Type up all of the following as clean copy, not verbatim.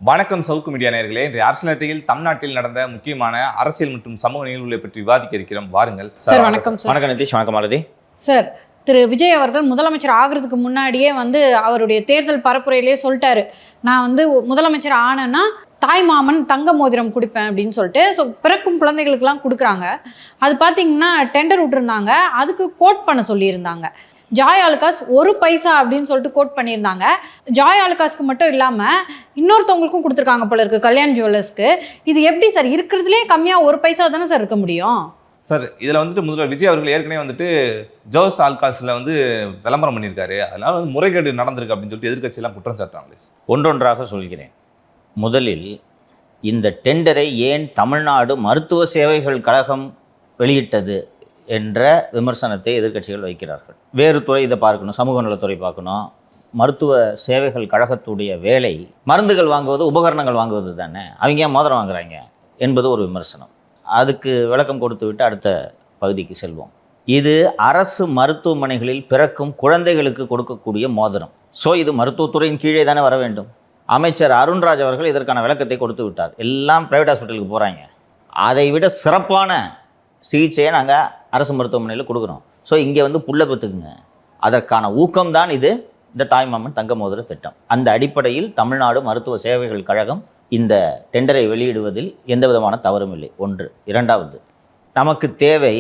வணக்கம் சவுக்கு மீடியா நேயர்களே. இன்றைய அரசியல் தமிழ்நாட்டில் நடந்த முக்கியமான அரசியல் மற்றும் சமூக நிகழ்வுகளை பற்றி விவாதிக்க இருக்கிறோம். வாருங்கள் சார். வணக்கம் சார். வணக்கம் நிதிஷ். வணக்கம் மாலதி சார். திரு விஜய் அவர்கள் முதலமைச்சர் ஆகிறதுக்கு முன்னாடியே அவருடைய தேர்தல் பரப்புரையிலேயே சொல்லிட்டாரு, நான் முதலமைச்சர் ஆனேன்னா தாய் மாமன் தங்க மோதிரம் கொடுப்பேன் அப்படின்னு சொல்லிட்டு. ஸோ பிறக்கும் குழந்தைகளுக்கெல்லாம் கொடுக்குறாங்க. அது பார்த்தீங்கன்னா டெண்டர் விட்டுருந்தாங்க, அதுக்கு கோட் பண்ண சொல்லியிருந்தாங்க. ஜாய் ஆலுகாஸ் 1 பைசா அப்படின்னு சொல்லிட்டு கோட் பண்ணியிருந்தாங்க. ஜாய் ஆலுகாஸ்க்கு மட்டும் இல்லாமல் இன்னொருத்தவங்களுக்கும் கொடுத்துருக்காங்க போல இருக்கு, கல்யாண் ஜுவல்லர்ஸ்க்கு. இது எப்படி சார்? இருக்கிறதுலே கம்மியாக 1 பைசா தானே சார் இருக்க முடியும்? சார், இதில் முதல்வர் விஜய் அவர்கள் ஏற்கனவே ஜோஸ் ஆல்காஸில் விளம்பரம் பண்ணியிருக்காரு. அதனால முறைகேடு நடந்திருக்கு அப்படின்னு சொல்லிட்டு எதிர்கட்சியெல்லாம் குற்றம் சாட்டுறாங்களே. ஒன்றொன்றாக சொல்கிறேன். முதலில் இந்த டெண்டரை ஏன் தமிழ்நாடு மருத்துவ சேவைகள் கழகம் வெளியிட்டது என்ற விமர்சனத்தை எதிர்க்கட்சிகள் வைக்கிறார்கள். வேறு துறை இதை பார்க்கணும், சமூக நலத்துறை பார்க்கணும். மருத்துவ சேவைகள் கழகத்துடைய வேலை மருந்துகள் வாங்குவது, உபகரணங்கள் வாங்குவது தானே. அவங்க ஏன் மோதிரம் வாங்குறாங்க என்பது ஒரு விமர்சனம். அதுக்கு விளக்கம் கொடுத்து விட்டு அடுத்த பகுதிக்கு செல்வோம். இது அரசு மருத்துவமனைகளில் பிறக்கும் குழந்தைகளுக்கு கொடுக்கக்கூடிய மோதிரம். ஸோ இது மருத்துவத்துறையின் கீழே தானே வர வேண்டும். அமைச்சர் அருண்ராஜ் அவர்கள் இதற்கான விளக்கத்தை கொடுத்து விட்டார். எல்லாம் ப்ரைவேட் ஹாஸ்பிட்டலுக்கு போகிறாங்க, அதை விட சிறப்பான சிகிச்சையை நாங்கள் அரசு மருத்துவமனையில் கொடுக்குறோம். ஸோ இங்கே புள்ள பெற்றுக்குங்க. அதற்கான ஊக்கம்தான் இது, இந்த தாய்மாமன் தங்க மோதிர திட்டம். அந்த அடிப்படையில் தமிழ்நாடு மருத்துவ சேவைகள் கழகம் இந்த டெண்டரை வெளியிடுவதில் எந்த விதமான தவறும் இல்லை. ஒன்று. இரண்டாவது, நமக்கு தேவை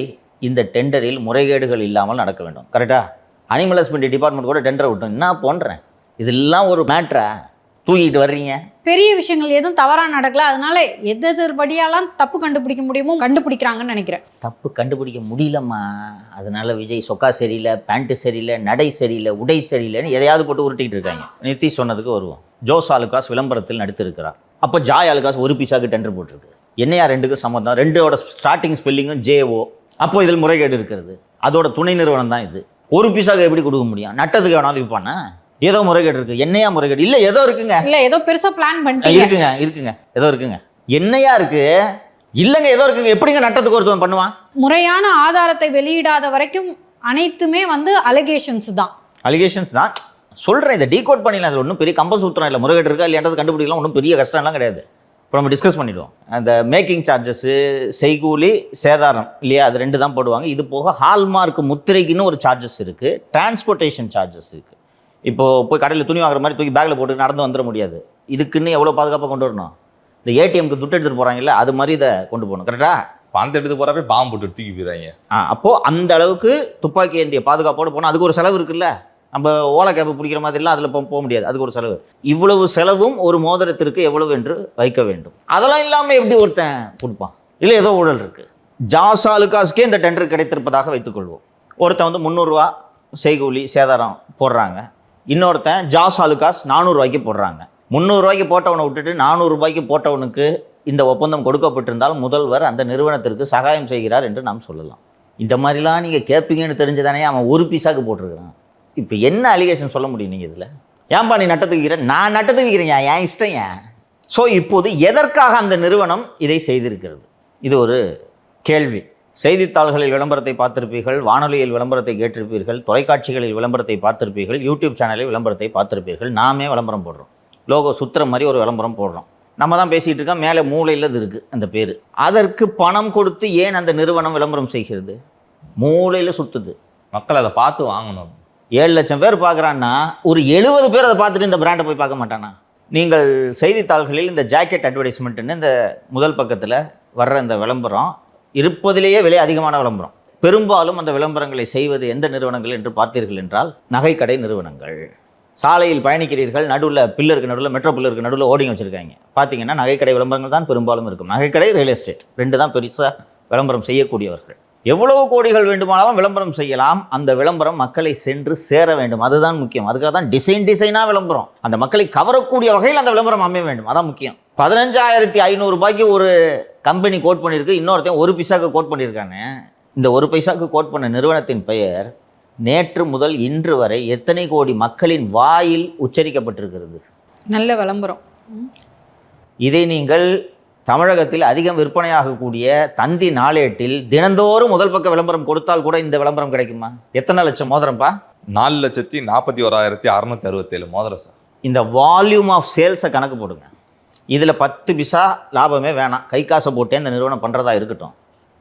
இந்த டெண்டரில் முறைகேடுகள் இல்லாமல் நடக்க வேண்டும். கரெக்டாக? அனிமல் ஹஸ்பண்ட்ரி டிபார்ட்மெண்ட் கூட டெண்டரை விட்டோம். என்ன போன்றேன், இதெல்லாம் ஒரு மேட்ரா தூக்கிட்டு வர்றீங்க? பெரிய விஷயங்கள் எதுவும் தவறாக நடக்கல, அதனால எதிர்படியாலாம் தப்பு கண்டுபிடிக்க முடியுமோ கண்டுபிடிக்கிறாங்கன்னு நினைக்கிறேன். தப்பு கண்டுபிடிக்க முடியலம்மா. அதனால விஜய் சொக்கா சரியில்லை, பேண்ட்டு சரியில்லை, நடை சரியில்லை, உடை சரியில்லைன்னு எதையாவது போட்டு உருட்டிக்கிட்டு இருக்காங்க. நிதிஷ் சொன்னதுக்கு வருவோம். ஜோஸ் ஆலுகாஸ் விளம்பரத்தில் நடித்திருக்கிறார். அப்போ ஜாய் ஆலுகாஸ் 1 பைசாக்கு டெண்டர் போட்டிருக்கு. என்னையா ரெண்டுக்கும் சம்மந்தம்? ரெண்டோட ஸ்டார்டிங் ஸ்பெல்லிங்கும் JO. அப்போ இதில் முறைகேடு இருக்கிறது. அதோட துணை நிறுவனம் தான் இது. 1 பைசாக்கு எப்படி கொடுக்க முடியும்? நட்டத்துக்கு வேணாலும் விற்பானா? ஏதோ முறைகேடு இருக்கு. என்னையா முறைகேடு? இல்ல ஏதோ இருக்குங்க. இல்ல ஏதோ பெருசா பிளான் பண்ணிட்டீங்க. இருக்குங்க ஏதோ இருக்குங்க. என்னையா இருக்கு? இல்லங்க ஏதோ இருக்குங்க. எப்படிங்க நட்டத்துக்கு ஒருத்தன் பண்ணுவான்? முறையான ஆதாரத்தை வெளியிடாத வரைக்கும் அனைத்துமே அலிகேஷன்ஸ் தான் சொல்றேன். இதை டீகோட் பண்ணிடலாம். அது ஒன்றும் பெரிய கம்பசூத்திரம் இல்லை. முறைகேடு இருக்கா இல்லையான்றது கண்டுபிடிக்கலாம். ஒன்றும் பெரிய கஷ்டம்லாம் கிடையாது. இப்போ நம்ம டிஸ்கஸ் பண்ணிடுவோம். அந்த மேக்கிங் சார்ஜஸ்ஸு, செய்கூலி, சேதாரம் இல்லையா, அது 2 தான் போடுவாங்க. இது போக ஹால்மார்க் முத்திரைக்குன்னு ஒரு சார்ஜஸ் இருக்குது, டிரான்ஸ்போர்ட்டேஷன் சார்ஜஸ் இருக்குது. இப்போது போய் கடையில் துணி வாங்குற மாதிரி தூக்கி பேக்கில் போட்டு நடந்து வந்துட முடியாது. இதுக்குன்னு எவ்வளோ பாதுகாப்பாக கொண்டு வரணும்? இந்த ATMக்கு துட்டு எடுத்துகிட்டு போகிறாங்கல்ல, அது மாதிரி இதை கொண்டு போகணும். கரெக்டாக? பணத்தை எடுத்து போகிறப்ப பாம்பு போட்டு தூக்கி போயிடுறாங்க. அப்போது அந்த அளவுக்கு துப்பாக்கி ஏந்திய பாதுகாப்போடு போனால் அதுக்கு ஒரு செலவு இருக்குல்ல. நம்ம ஓலை கேப்பு பிடிக்கிற மாதிரிலாம் அதில் போக முடியாது. அதுக்கு ஒரு செலவு. இவ்வளவு செலவும் ஒரு மோதிரத்திற்கு எவ்வளவு என்று வைக்க வேண்டும். அதெல்லாம் இல்லாமல் எப்படி ஒருத்தன் கொடுப்பான்? இல்லை ஏதோ ஊழல் இருக்குது. ஜாஸ் ஆலுகாஸ்க்கே இந்த டெண்டர் கிடைத்திருப்பதாக வைத்துக்கொள்வோம். ஒருத்தன் 300 ரூபா செய்கூலி சேதாரம் போடுறாங்க. இன்னொருத்தன் ஜாஸ் ஆலுகாஸ் 400 ரூபாய்க்கு போடுறாங்க. 300 ரூபாய்க்கு போட்டவனை விட்டுட்டு 400 ரூபாய்க்கு போட்டவனுக்கு இந்த ஒப்பந்தம் கொடுக்கப்பட்டிருந்தால் முதல்வர் அந்த நிறுவனத்திற்கு சகாயம் செய்கிறார் என்று நாம் சொல்லலாம். இந்த மாதிரிலாம் நீங்கள் கேட்பீங்கன்னு தெரிஞ்சுதானே அவன் 1 பைசாக்கு போட்டிருக்கிறான். இப்போ என்ன அலிகேஷன் சொல்ல முடியும் நீங்கள் இதில்? ஏன்பா நீ நட்டத்துக்கு விற்கிற? நான் நட்டத்துக்கு விற்கிறேன், என் இஷ்டம் ஏன்? ஸோ இப்போது எதற்காக அந்த நிறுவனம் இதை செய்திருக்கிறது? இது ஒரு கேள்வி. செய்தித்தாள்களில் விளம்பரத்தை பார்த்திருப்பீர்கள், வானொலியில் விளம்பரத்தை கேட்டிருப்பீர்கள், தொலைக்காட்சிகளில் விளம்பரத்தை பார்த்திருப்பீர்கள், யூடியூப் சேனலில் விளம்பரத்தை பார்த்திருப்பீர்கள். நாமே விளம்பரம் போடுறோம். லோகோ சுற்றுற மாதிரி ஒரு விளம்பரம் போடுறோம். நம்ம தான் பேசிகிட்டு இருக்கோம். மேலே மூளையில் இது இருக்குது அந்த பேர். அதற்கு பணம் கொடுத்து ஏன் அந்த நிறுவனம் விளம்பரம் செய்கிறது? மூளையில் சுற்றுது. மக்கள் அதை பார்த்து வாங்கணும். 7 லட்சம் பேர் பார்க்குறான்னா ஒரு 70 பேர் அதை பார்த்துட்டு இந்த பிராண்டை போய் பார்க்க மாட்டானா? நீங்கள் செய்தித்தாள்களில் இந்த ஜாக்கெட் அட்வர்டைஸ்மெண்ட்டுன்னு இந்த முதல் பக்கத்தில் வர்ற இந்த விளம்பரம் இருப்பதிலேயே விலை அதிகமான விளம்பரம். பெரும்பாலும் அந்த விளம்பரங்களை செய்வது எந்த நிறுவனங்கள் என்று பார்த்தீர்கள் என்றால் நகைக்கடை நிறுவனங்கள். சாலையில் பயணிக்கிறீர்கள், நடுவில் பில்லருக்கு நடுவில், மெட்ரோ பில்லருக்கு நடுவில் ஓடிங் வச்சுருக்காங்க. பார்த்தீங்கன்னா நகைக்கடை விளம்பரங்கள் தான் பெரும்பாலும் இருக்கும். நகைக்கடை, ரியல் எஸ்டேட் 2 தான் பெருசாக விளம்பரம் செய்யக்கூடியவர்கள். எவ்வளவு கோடிகள் வேண்டுமானாலும் விளம்பரம் செய்யலாம். அந்த விளம்பரம் மக்களை சென்று சேர வேண்டும். அதுதான் முக்கியம். அதுக்காக தான் டிசைனாக விளம்பரம். அந்த மக்களை கவரக்கூடிய வகையில் அந்த விளம்பரம் அமைய வேண்டும். அதான் முக்கியம். 15,500 ரூபாய்க்கு ஒரு கம்பெனி கோட் பண்ணியிருக்கு, இன்னொருத்தையும் 1 பைசாக்கு கோட் பண்ணியிருக்காங்க. இந்த 1 பைசாக்கு கோட் பண்ண நிறுவனத்தின் பெயர் நேற்று முதல் இன்று வரை எத்தனை கோடி மக்களின் வாயில் உச்சரிக்கப்பட்டிருக்கிறது? நல்ல விளம்பரம். இதை நீங்கள் தமிழகத்தில் அதிகம் விற்பனையாகக்கூடிய தந்தி நாளேட்டில் தினந்தோறும் முதல் பக்க விளம்பரம் கொடுத்தால் கூட இந்த விளம்பரம் கிடைக்குமா? எத்தனை லட்சம் மோதிரம்ப்பா? 4,41,667 மோதிரம் சார். இந்த வால்யூம் ஆஃப் சேல்ஸை கணக்கு போடுங்க. இதில் 10 பைசா லாபமே வேணாம், கை காசை போட்டே இந்த நிறுவனம் பண்ணுறதா இருக்கட்டும்.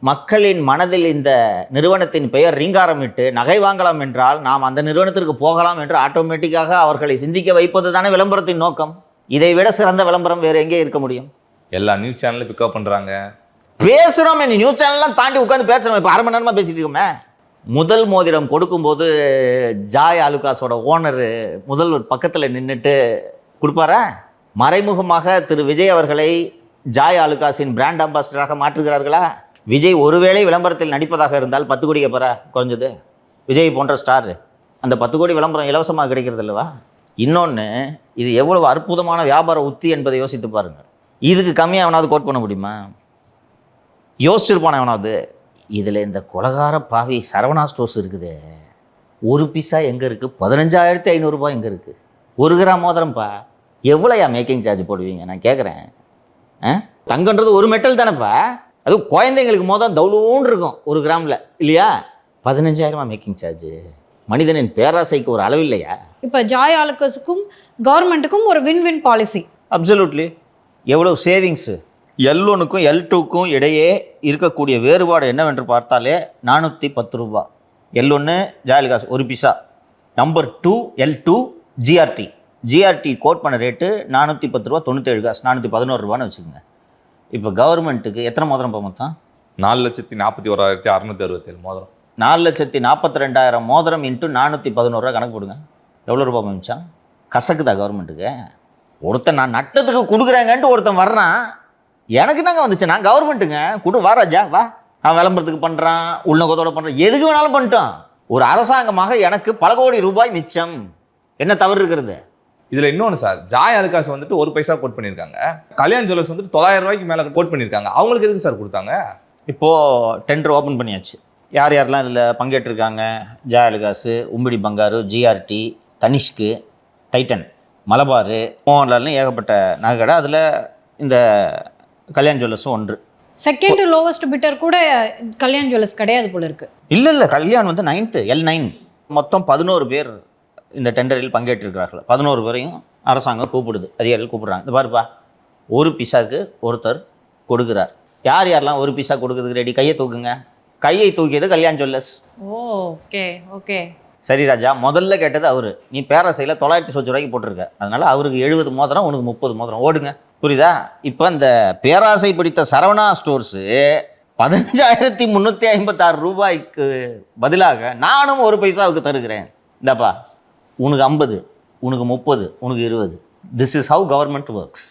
மக்களின் மனதில் இந்த நிறுவனத்தின் பெயர் ரீங்காரமிட்டு நகை வாங்கலாம் என்றால் நாம் அந்த நிறுவனத்திற்கு போகலாம் என்று ஆட்டோமேட்டிக்காக அவர்களை சிந்திக்க வைப்பது தானே விளம்பரத்தின் நோக்கம். இதை விட சிறந்த விளம்பரம் வேறு எங்கே இருக்க முடியும்? எல்லா நியூஸ் சேனலும் பிக்கப் பண்ணுறாங்க. பேசுகிறோம், நியூஸ் சேனல்லாம் தாண்டி உட்காந்து பேசுகிறோம். இப்போ 1/2 மணி நேரமாக பேசிட்டு இருக்கோமே. முதல் மோதிரம் கொடுக்கும்போது ஜாய் ஆலுகாஸோட ஓனர் முதல்வர் பக்கத்தில் நின்றுட்டு கொடுப்பாரா? மறைமுகமாக திரு விஜய் அவர்களை ஜாய் ஆலுகாஸின் பிராண்ட் அம்பாசிடராக மாற்றுகிறார்களா? விஜய் ஒருவேளை விளம்பரத்தில் நடிப்பதாக இருந்தால் 10 கோடி கேட்பாரா குறைஞ்சது? விஜய் போன்ற ஸ்டார் அந்த 10 கோடி விளம்பரம் இலவசமாக கிடைக்கிறது இல்லவா? இன்னொன்று, இது எவ்வளவு அற்புதமான வியாபார உத்தி என்பதை யோசித்து பாருங்கள். இதுக்கு கம்மியாக எவனாவது கோட் பண்ண முடியுமா? யோசிச்சிருப்பான எவனாவது? இதில் இந்த கொலகார பாவி சரவணா ஸ்டோர்ஸ் இருக்குது, 1 பைசா எங்கே இருக்குது? 15,500 ரூபாய் எங்கே இருக்குது? 1 கிராம் மோதிரம்ப்பா. எவ்வளோயா மேக்கிங் சார்ஜ் போடுவீங்க நான் கேட்குறேன்? தங்கன்றது ஒரு மெட்டல் தானேப்பா, அது குழந்தைங்களுக்கு மோதிரம் தவுளூன்னு இருக்கும் 1 கிராமில் இல்லையா? 15,000 மேக்கிங் சார்ஜ். மனிதனின் பேராசைக்கு ஒரு அளவு இல்லையா? இப்போ ஜாய் ஆலுகாஸுக்கும் கவர்மெண்ட்டுக்கும் ஒரு வின் பாலிசி. அப்சல்யூட்லி. எவ்வளோ சேவிங்ஸு. L1க்கும் L2க்கும் இடையே இருக்கக்கூடிய வேறுபாடு என்னவென்று பார்த்தாலே 410 ரூபா. L1 ஜாயலுகாஸ் 1 பைசா. நம்பர் 2 L2 ஜிஆர்டி கோட் பண்ண ரேட்டு 410 ரூபா 97 காசு, 411 ரூபான்னு வச்சுக்கோங்க. இப்போ கவர்மெண்ட்டுக்கு எத்தனை மோதிரம் மொத்தம்? 4,41,667 மோதிரம். 4,42,000 மோதிரம் இன்ட்டு 411 ரூபா கணக்கு போடுங்க. எவ்வளோ ரூபா மிச்சம்? கசக்குதா கவர்மெண்ட்டுக்கு? ஒருத்தன் நான் நட்டத்துக்கு கொடுக்குறேங்கன்ட்டு ஒருத்தன் வர்றான், எனக்கு நாங்க வந்துச்சு, நான் கவர்மெண்ட்டுங்க வா ராஜா வா, நான் விளம்பரத்துக்கு பண்ணுறான், உள்நோக்கத்தோட பண்ணுறேன், எதுக்கு வேணாலும் பண்ணிட்டான். ஒரு அரசாங்கமாக எனக்கு பல கோடி ரூபாய் மிச்சம். என்ன தவறு இருக்கிறது இதில்? இன்னொன்று சார், ஜாய் ஆலுகாஸ் வந்துட்டு 1 பைசா கோட் பண்ணியிருக்காங்க. கல்யாண் ஜுவல்லர்ஸ் வந்துட்டு 900 ரூபாய்க்கு மேலே கோட் பண்ணியிருக்காங்க. அவங்களுக்கு எதுக்கு சார் கொடுத்தாங்க? இப்போது டெண்டர் ஓப்பன் பண்ணியாச்சு. யார் யாரெல்லாம் இதில் பங்கேற்றிருக்காங்க? ஜாய் ஆலுகாஸ், உம்பிடி பங்காரு, ஜிஆர்டி, தனிஷ்கு, டைட்டன், மலபார், மோகன்லால்னு ஏகப்பட்ட நகை கடை. அதில் இந்த கல்யாண் ஜுவல்லர்ஸும் ஒன்று. செகண்ட் லோவஸ்ட் பிட்டர் கூட கல்யாண் ஜுவல்லர்ஸ் கிடையாது போல இருக்கு. இல்லை, கல்யாண் வந்து 9th L9. மொத்தம் 11 பேர் இந்த டெண்டரில் பங்கேற்றிருக்கிறார்கள். 11 பேரையும் அரசாங்கம் கூப்பிடுது, அதிகாரிகள் கூப்பிடுறாங்க. இந்த பாருப்பா, 1 பைசாக்கு ஒருத்தர் கொடுக்குறார். யார் யாரெல்லாம் 1 பைசா கொடுக்குறதுக்கு ரெடி? கையை தூக்குங்க. கையை தூக்கியது கல்யாண் ஜுவல்லர்ஸ். ஓகே சரி ராஜா, முதல்ல கேட்டது அவரு. நீ பேராசையில் 900 ரூபாய்க்கு போட்டிருக்க, அதனால அவருக்கு 70 மோதிரம், உனக்கு 30 மோதிரம். ஓடுங்க, புரியுதா? இப்போ இந்த பேராசை பிடித்த சரவணா ஸ்டோர்ஸு 15,356 ரூபாய்க்கு பதிலாக நானும் 1 பைசாவுக்கு தருகிறேன். இந்தாப்பா, உனக்கு 50, உனக்கு 30, உனக்கு 20. This is how government works.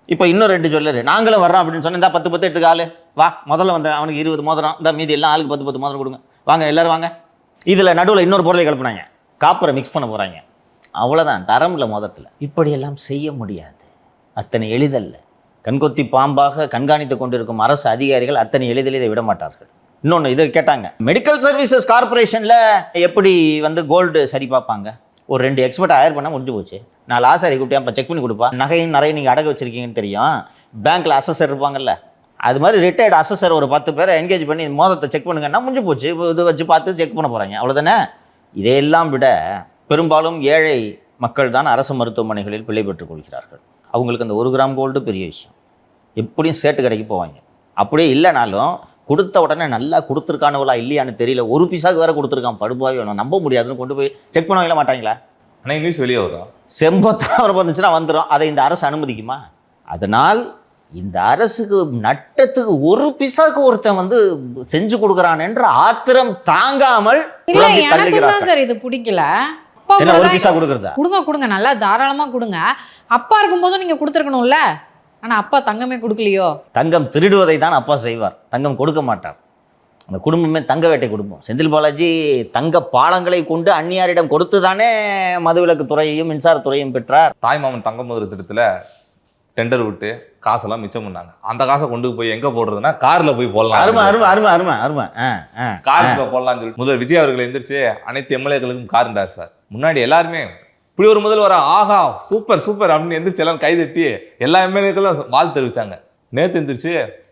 இப்போ இன்னும் 2 ஜுவல்லரு நாங்களும் வர்றோம் அப்படின்னு சொன்னேன். இந்த 10 எடுத்துக்க ஆளு வா, முதல்ல வந்தேன், அவனுக்கு 20 மோதிரம், இந்த மீதி எல்லாம் ஆளுக்கு 10 மோதிரம் கொடுங்க, வாங்க எல்லாரும் வாங்க. இதில் நடுவில் இன்னொரு பொருளை கலப்புனாங்க, காப்பரை மிக்ஸ் பண்ண போகிறாங்க. அவ்வளோதான், தரமில்ல மோதிரத்தில். இப்படியெல்லாம் செய்ய முடியாது, அத்தனை எளிதல்ல. கண்கொத்தி பாம்பாக கண்காணித்து கொண்டிருக்கும் அரசு அதிகாரிகள் அத்தனை எளிதில் இதை விட மாட்டார்கள். இன்னொன்று இதை கேட்டாங்க, மெடிக்கல் சர்வீசஸ் கார்பரேஷனில் எப்படி கோல்டு சரி பார்ப்பாங்க? ஒரு 2 எக்ஸ்பர்ட் ஹயர் பண்ணால் முடிஞ்சு போச்சு. நான் லாசாரி கூப்பிட்டேன், இப்போ செக் பண்ணி கொடுப்பா. நகையும் நிறைய நீங்கள் அடகு வச்சிருக்கீங்கன்னு தெரியும். பேங்க்கில் அசஸர் இருப்பாங்கல்ல, அது மாதிரி ரிட்டையர்டு அசஸர் ஒரு 10 பேரை என்கேஜ் பண்ணி மோதத்தை செக் பண்ணுங்கன்னா முடிஞ்சு போச்சு. இது வச்சு பார்த்து செக் பண்ண போகிறாங்க, அவ்வளோதானே. இதையெல்லாம் விட பெரும்பாலும் ஏழை மக்கள் தான் அரசு மருத்துவமனைகளில் பிழை பெற்றுக் கொள்கிறார்கள். அவங்களுக்கு அந்த 1 கிராம் கோல்டு பெரிய விஷயம். எப்படியும் சேட்டு கடைக்கு போவாங்க. அப்படியே இல்லைனாலும் கொடுத்த உடனே நல்லா கொடுத்துருக்கானுவலா இல்லையான்னு தெரியல, 1 பைசாவுக்கு வேறு கொடுத்துருக்கான், படுபாவே வேணும், நம்ப முடியாதுன்னு கொண்டு போய் செக் பண்ண மாட்டாங்களா? ஆனால் நியூஸ் வெளியே வரும், செம்பத்தாமரை வந்துச்சுன்னா வந்துடும். அதை இந்த அரசு அனுமதிக்குமா? அதனால் இந்த அரசுக்கு நட்டத்துக்கு 1 பைசாவுக்கு ஒருத்தன் செஞ்சு கொடுக்குறான் என்ற ஆத்திரம் தாங்காமல் சார் இது பிடிக்கல. 1 பைசா கொடுக்குறதா? கொடுங்க, நல்லா தாராளமா கொடுங்க. அப்பா இருக்கும்போதும் நீங்க கொடுத்துருக்கணும்ல. ஆனா அப்பா தங்கமே கொடுக்கலையோ? தங்கம் திருடுவதை தான் அப்பா செய்வார், தங்கம் கொடுக்க மாட்டார். அந்த குடும்பமே தங்க வேட்டை குடும்பம். செந்தில் பாலாஜி தங்க பாலங்களை கொண்டு அந்நியாரிடம் கொடுத்து தானே மதுவிலக்கு துறையையும் மின்சாரத்துறையும் பெற்றார். தாய்மாமன் தங்க மோதிர திட்டத்தில் டெண்டர் விட்டு காசெல்லாம் மிச்சம் பண்ணாங்க. அந்த காசை கொண்டு போய் எங்கே போடுறதுன்னா காரில் போய் போடலாம். அருமை. காரில் போடலாம்னு சொல்லி முதல்வர் விஜய் அவர்கள் எந்திரிச்சு அனைத்து எம்எல்ஏக்களுக்கும் காருண்டார் சார். முன்னாடி எல்லாருமே இப்படி ஒரு முதல்வர் ஆஹா சூப்பர் அப்படின்னு எந்திரிச்சு எல்லாம் கைதட்டி எல்லா எம்எல்ஏக்களும் வாழ்த்து தெரிவிச்சாங்க. நேற்று எந்திரிச்சு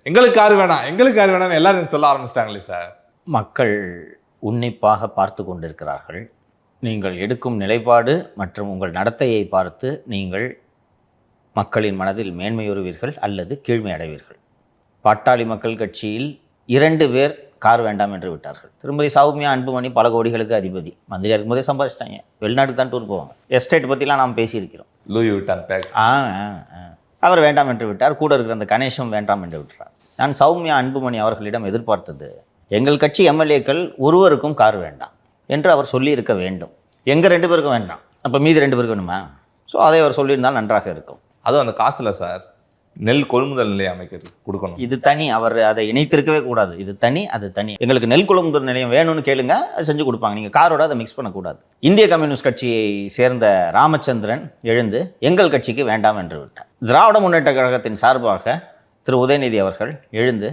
எங்களுக்கு கார் வேணாம்னு எல்லாரும் சொல்ல ஆரம்பிச்சிட்டாங்களே சார். மக்கள் உன்னிப்பாக பார்த்து கொண்டிருக்கிறார்கள். நீங்கள் எடுக்கும் நிலைப்பாடு மற்றும் உங்கள் நடத்தையை பார்த்து நீங்கள் மக்களின் மனதில் மேன்மையுறுவீர்கள் அல்லது கீழ்மை அடைவீர்கள். பாட்டாளி மக்கள் கட்சியில் 2 பேர் கார் வேண்டாம் என்று விட்டார்கள். திருமதி சௌமியா அன்புமணி பல கோடிகளுக்கு அதிபதி, மந்திரியாக இருக்கும்போதே சம்பாதிச்சிட்டாங்க. வெளிநாட்டுக்கு தான் டூர் போவாங்க. எஸ்டேட் பற்றிலாம் நாம் பேசியிருக்கிறோம். லூயி விட்டான் பேக். அவர் வேண்டாம் என்று விட்டார். கூட இருக்கிற அந்த கணேஷும் வேண்டாம் என்று விட்டார். நான் சௌமியா அன்புமணி அவர்களிடம் எதிர்பார்த்தது, எங்கள் கட்சி எம்எல்ஏக்கள் ஒருவருக்கும் கார் வேண்டாம் என்று அவர் சொல்லியிருக்க வேண்டும். எங்கள் 2 பேருக்கும் வேண்டாம், அப்போ மீதி 2 பேருக்கு வேணுமா? ஸோ அதை அவர் சொல்லியிருந்தால் நன்றாக இருக்கும். அதுவும் அந்த காசுல சார் நெல் கொள்முதல் நிலையம் அமைக்கிறது கொடுக்கணும். இது தனி, அவர் அதை இணைத்திருக்கவே கூடாது. இது தனி, அது தனி. எங்களுக்கு நெல் கொள்முதல் நிலையம் வேணும்னு கேளுங்க, அது செஞ்சு கொடுப்பாங்க. நீங்கள் காரோட அதை மிக்ஸ் பண்ணக்கூடாது. இந்திய கம்யூனிஸ்ட் கட்சியை சேர்ந்த ராமச்சந்திரன் எழுந்து எங்கள் கட்சிக்கு வேண்டாம் என்று விட்டார். திராவிட முன்னேற்ற கழகத்தின் சார்பாக திரு உதயநிதி அவர்கள் எழுந்து